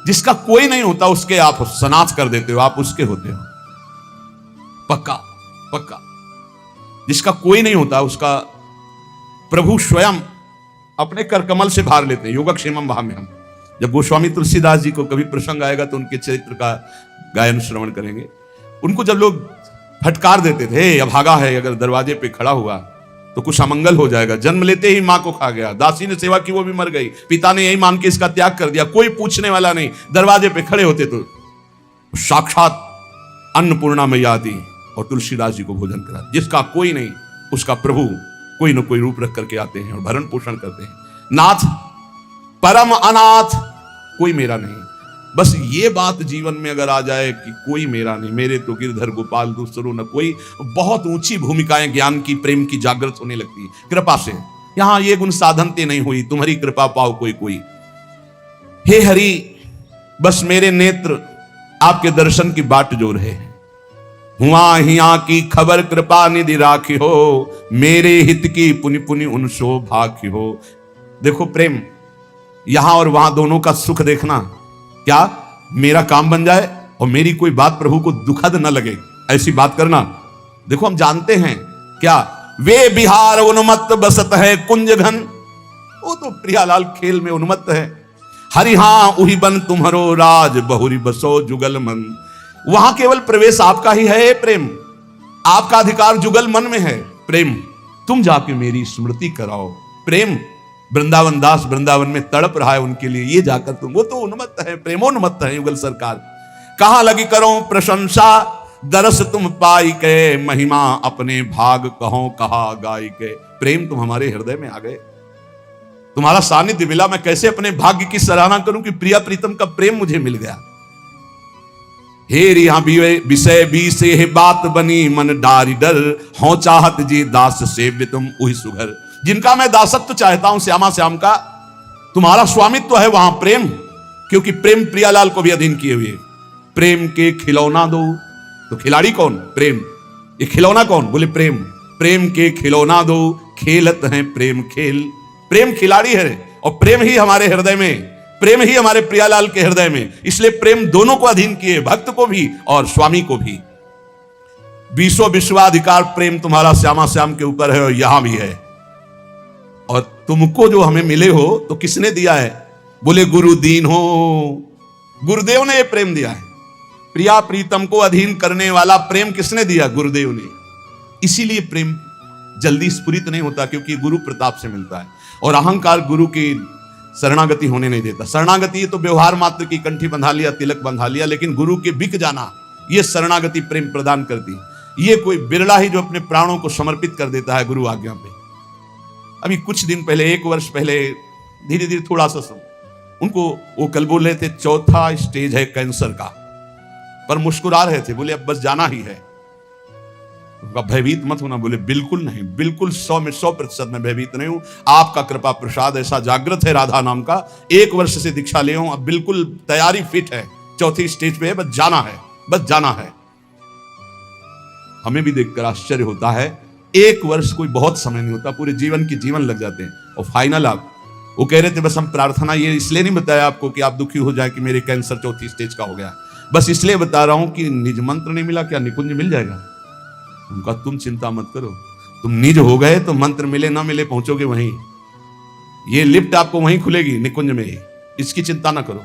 जिसका कोई नहीं होता उसके आप सनाथ कर देते हो, आप उसके होते हो। पक्का पक्का, जिसका कोई नहीं होता उसका प्रभु स्वयं अपने कर कमल से भार लेते हैं। योगक्षेमम वहाम्यहम्। जब गोस्वामी तुलसीदास जी को कभी प्रसंग आएगा तो उनके चरित्र का गायन श्रवण करेंगे। उनको जब लोग फटकार देते थे, अभागा है, अगर दरवाजे पे खड़ा हुआ तो कुछ अमंगल हो जाएगा, जन्म लेते ही मां को खा गया, दासी ने सेवा की वो भी मर गई, पिता ने यही मान के इसका त्याग कर दिया, कोई पूछने वाला नहीं, दरवाजे पे खड़े होते तो साक्षात अन्नपूर्णा मैया आती और तुलसीदास जी को भोजन करा। जिसका कोई नहीं उसका प्रभु कोई न कोई रूप रख करके आते हैं और भरण पोषण करते हैं। नाथ, परम अनाथ कोई मेरा नहीं। बस ये बात जीवन में अगर आ जाए कि कोई मेरा नहीं, मेरे तो गिरधर गोपाल दूसरो न कोई, बहुत ऊंची भूमिकाएं ज्ञान की प्रेम की जागृत होने लगती है कृपा से। यहां ये गुण साधनते नहीं हुई, तुम्हारी कृपा पाओ कोई कोई। हे हरि, बस मेरे नेत्र आपके दर्शन की बाट जो रहे, हुआ हिया की खबर कृपा निधि राखी हो, मेरे हित की पुनि पुनि उन सौभाग्य हो। देखो प्रेम, यहां और वहां दोनों का सुख देखना, क्या मेरा काम बन जाए और मेरी कोई बात प्रभु को दुखद न लगे, ऐसी बात करना। देखो हम जानते हैं क्या, वे बिहार उन्मत्त बसत है कुंज घन, वो तो प्रियालाल खेल में उन्मत्त है। हरि हां उही बन तुम्हारो राज, बहुरी बसो जुगल मन। वहां केवल प्रवेश आपका ही है प्रेम, आपका अधिकार जुगल मन में है प्रेम। तुम जाके मेरी स्मृति कराओ प्रेम। वृंदावन दास वृंदावन में तड़प रहा है उनके लिए, ये जाकर तुम, वो तो उन्मत्त है, प्रेमोन्मत्त है युगल सरकार। कहां लगी करो प्रशंसा, दरस तुम पाई के, महिमा अपने भाग कहो कहा गाई के। प्रेम, तुम हमारे हृदय में आ गए, तुम्हारा सानिध्य मिला, मैं कैसे अपने भाग्य की सराहना करूं कि प्रिया प्रीतम का प्रेम मुझे मिल गया। हे रिहा विषय भी से हे बात बनी, मन डारी डर हो चाहत जी दास सेव्य तुम उही सुघर। जिनका मैं दासत्व चाहता हूं श्यामा श्याम का, तुम्हारा स्वामित्व है वहां प्रेम, क्योंकि प्रेम प्रियालाल को भी अधीन किए हुए। प्रेम के खिलौना दो, तो खिलाड़ी कौन? प्रेम। ये खिलौना कौन? बोले प्रेम। प्रेम के खिलौना दो, खेलत हैं प्रेम खेल। प्रेम खिलाड़ी है और प्रेम ही हमारे हृदय में, प्रेम ही हमारे प्रियालाल के हृदय में, इसलिए प्रेम दोनों को अधीन किए, भक्त को भी और स्वामी को भी। बीसों विश्वाधिकार प्रेम तुम्हारा श्यामा श्याम के ऊपर है और यहां भी है। और तुमको जो हमें मिले हो तो किसने दिया है? बोले गुरु दीन हो, गुरुदेव ने ये प्रेम दिया है। प्रिया प्रीतम को अधीन करने वाला प्रेम किसने दिया? गुरुदेव ने। इसीलिए प्रेम जल्दी स्फुरित नहीं होता, क्योंकि गुरु प्रताप से मिलता है। और अहंकार गुरु की शरणागति होने नहीं देता। शरणागति तो व्यवहार मात्र की, कंठी बंधा लिया, तिलक बंधा लिया, लेकिन गुरु के बिक जाना, यह शरणागति प्रेम प्रदान करती। ये कोई बिरला ही जो अपने प्राणों को समर्पित कर देता है गुरु आज्ञा पे। अभी कुछ दिन पहले, 1 वर्ष पहले, धीरे धीरे थोड़ा सा उनको वो कल बोल रहे थे 4था स्टेज है कैंसर का, पर मुस्कुरा रहे थे, बोले अब बस जाना ही है। भयभीत मत होना। बोले बिल्कुल नहीं, बिल्कुल 100 में 100% मैं भयभीत नहीं हूं। आपका कृपा प्रसाद ऐसा जागृत है राधा नाम का, 1 वर्ष से दीक्षा ले हूं, अब बिल्कुल तैयारी फिट है, 4थी स्टेज पे है, बस जाना है, बस जाना है। हमें भी देखकर आश्चर्य होता है, 1 वर्ष कोई बहुत समय नहीं होता, पूरे जीवन की जीवन लग जाते हैं। और फाइनल आप वो कह रहे थे बस हम प्रार्थना ये इसलिए नहीं बताया आपको कि आप दुखी हो जाए कि मेरे कैंसर 4थी स्टेज का हो गया, बस इसलिए बता रहा हूं कि निज मंत्र नहीं मिला, क्या निकुंज मिल जाएगा? उनका तुम चिंता मत करो, तुम निज हो गए तो मंत्र मिले ना मिले पहुंचोगे वहीं, ये लिफ्ट आपको वहीं खुलेगी निकुंज में ही, इसकी चिंता ना करो।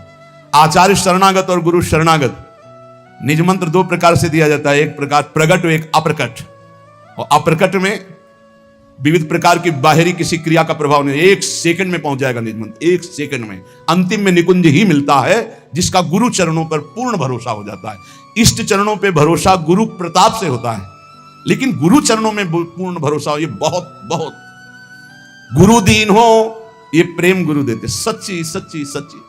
आचार्य शरणागत और गुरु शरणागत, निज मंत्र 2 प्रकार से दिया जाता है, एक प्रकार प्रकट और एक अप्रकट। और अप्रकट में विविध प्रकार की बाहरी किसी क्रिया का प्रभाव नहीं, 1 सेकंड में पहुंच जाएगा निज मंत्र, 1 सेकंड में। अंतिम में निकुंज ही मिलता है जिसका गुरु चरणों पर पूर्ण भरोसा हो जाता है। इष्ट चरणों पे भरोसा गुरु प्रताप से होता है, लेकिन गुरु चरणों में पूर्ण भरोसा हो, ये बहुत बहुत गुरु दीन हो, ये प्रेम गुरु देते, सच्ची सच्ची सच्ची।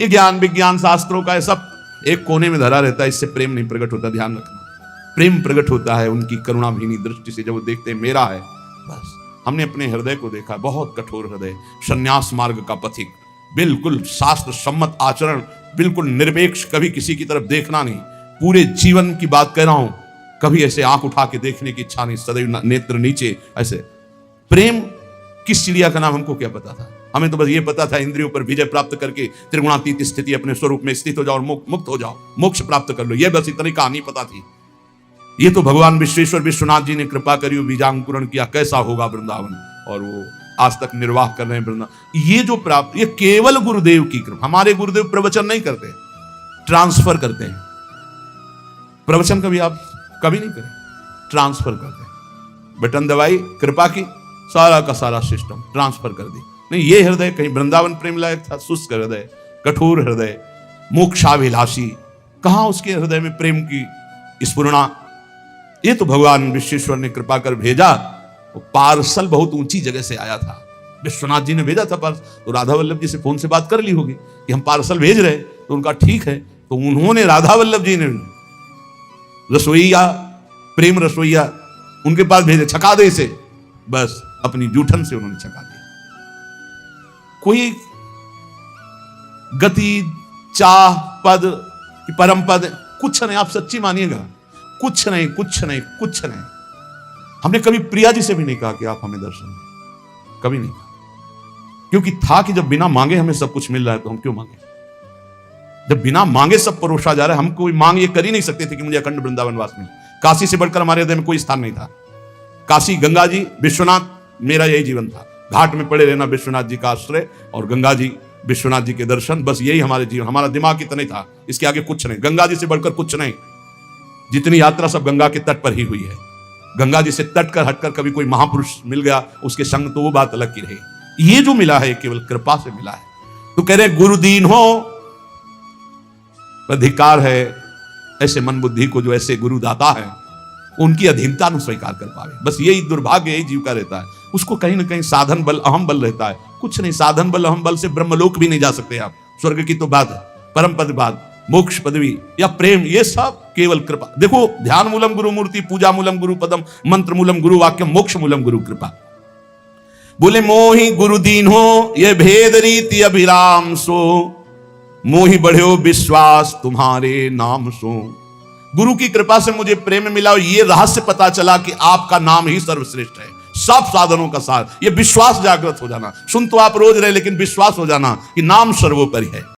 ये ज्ञान विज्ञान शास्त्रों का सब एक कोने में धरा रहता है, इससे प्रेम नहीं प्रकट होता, ध्यान रखना। प्रेम प्रकट होता है उनकी करुणाभीनी दृष्टि से, जब वो देखते हैं मेरा है बस। हमने अपने हृदय को देखा, बहुत कठोर हृदय, संन्यास मार्ग का पथिक, बिल्कुल शास्त्र सम्मत आचरण, बिल्कुल निरपेक्ष, कभी किसी की तरफ देखना नहीं, पूरे जीवन की बात कह रहा हूं, कभी ऐसे आंख उठा के देखने की इच्छा नहीं, सदैव नेत्र नीचे ऐसे। प्रेम किस चिड़िया का नाम हमको क्या पता था? हमें तो बस ये पता था इंद्रियों पर विजय प्राप्त करके त्रिगुणातीत स्थिति अपने स्वरूप में स्थित हो जाओ और मुक्त हो जाओ, मोक्ष प्राप्त कर लो, ये बस इतनी कहानी पता थी। ये तो भगवान विश्वेश्वर विश्वनाथ जी ने कृपा करी, बीजांकुरण किया, कैसा होगा वृंदावन, और वो आज तक निर्वाह कर रहे हैं वृंदावन। ये जो प्राप्त, ये केवल गुरुदेव की कृपा। हमारे गुरुदेव प्रवचन नहीं करते, ट्रांसफर करते हैं। प्रवचन कभी आप कभी नहीं करें, ट्रांसफर करते हैं, बटन दबाई, कृपा की, सारा का सारा सिस्टम ट्रांसफर कर दी। नहीं, ये हृदय कहीं वृंदावन प्रेम लायक था, शुष्क हृदय, कठोर हृदय, मोक्षाभिलाषी, कहां उसके हृदय में प्रेम की स्फुरणा। ये तो भगवान विश्वेश्वर ने कृपा कर भेजा। वो पार्सल बहुत ऊंची जगह से आया था, विश्वनाथ जी ने भेजा था पार्सल, तो राधा वल्लभ जी से फोन से बात कर ली होगी कि हम पार्सल भेज रहे, तो उनका ठीक है, तो उन्होंने राधा वल्लभ जी ने रसोईया, प्रेम रसोईया उनके पास भेजे, छका दे इसे, बस अपनी जूठन से उन्होंने छका दिया। कोई गति, चाह, पद, परम पद कुछ नहीं, आप सच्ची मानिएगा, कुछ नहीं, कुछ नहीं, कुछ नहीं। हमने कभी प्रिया जी से भी नहीं कहा कि आप हमें दर्शन दें, कभी नहीं कहा, क्योंकि था कि जब बिना मांगे हमें सब कुछ मिल रहा है तो हम क्यों मांगे? जब बिना मांगे सब परोसा जा रहा है, हम कोई मांग ये कर ही नहीं सकते थे कि मुझे अखंड वृंदावन वास मिले। काशी से बढ़कर हमारे हृदय में कोई स्थान नहीं था। काशी, गंगा जी, विश्वनाथ, मेरा यही जीवन था, घाट में पड़े रहना, विश्वनाथ जी का आश्रय और गंगा जी, विश्वनाथ जी के दर्शन, बस यही हमारे जीवन, हमारा दिमाग इतना ही था, इसके आगे कुछ नहीं। गंगा जी से बढ़कर कुछ नहीं, जितनी यात्रा सब गंगा के तट पर ही हुई है। गंगा जी से तट कर हटकर कभी कोई महापुरुष मिल गया उसके संग, तो वो बात अलग की रही। ये जो मिला है केवल कृपा से मिला है। तो कह रहे गुरु दीन हो, अधिकार है ऐसे मन बुद्धि को जो ऐसे गुरु दाता है उनकी अधीनता न स्वीकार कर पावे। बस यही दुर्भाग्य, यही जीव का रहता है, उसको कहीं ना कहीं साधन बल, अहम बल रहता है। कुछ नहीं, साधन बल अहम बल से ब्रह्मलोक भी नहीं जा सकते आप, स्वर्ग की तो बात है, परम पद बात, मोक्ष पदवी या प्रेम, ये सब केवल कृपा। देखो, ध्यान मूलम गुरु मूर्ति, पूजा मूलम गुरु पदम, मंत्र मूलम गुरु वाक्य, मोक्ष मूलम गुरु कृपा। बोले मोहि गुरु दीन हो, ये भेद रीति अभिराम सो, मोहि बढ़ो विश्वास तुम्हारे नाम सो। गुरु की कृपा से मुझे प्रेम मिला और ये रहस्य पता चला कि आपका नाम ही सर्वश्रेष्ठ है, सब साधनों का सार। ये विश्वास जागृत हो जाना, सुन तो आप रोज रहे लेकिन विश्वास हो जाना कि नाम सर्वोपरि है।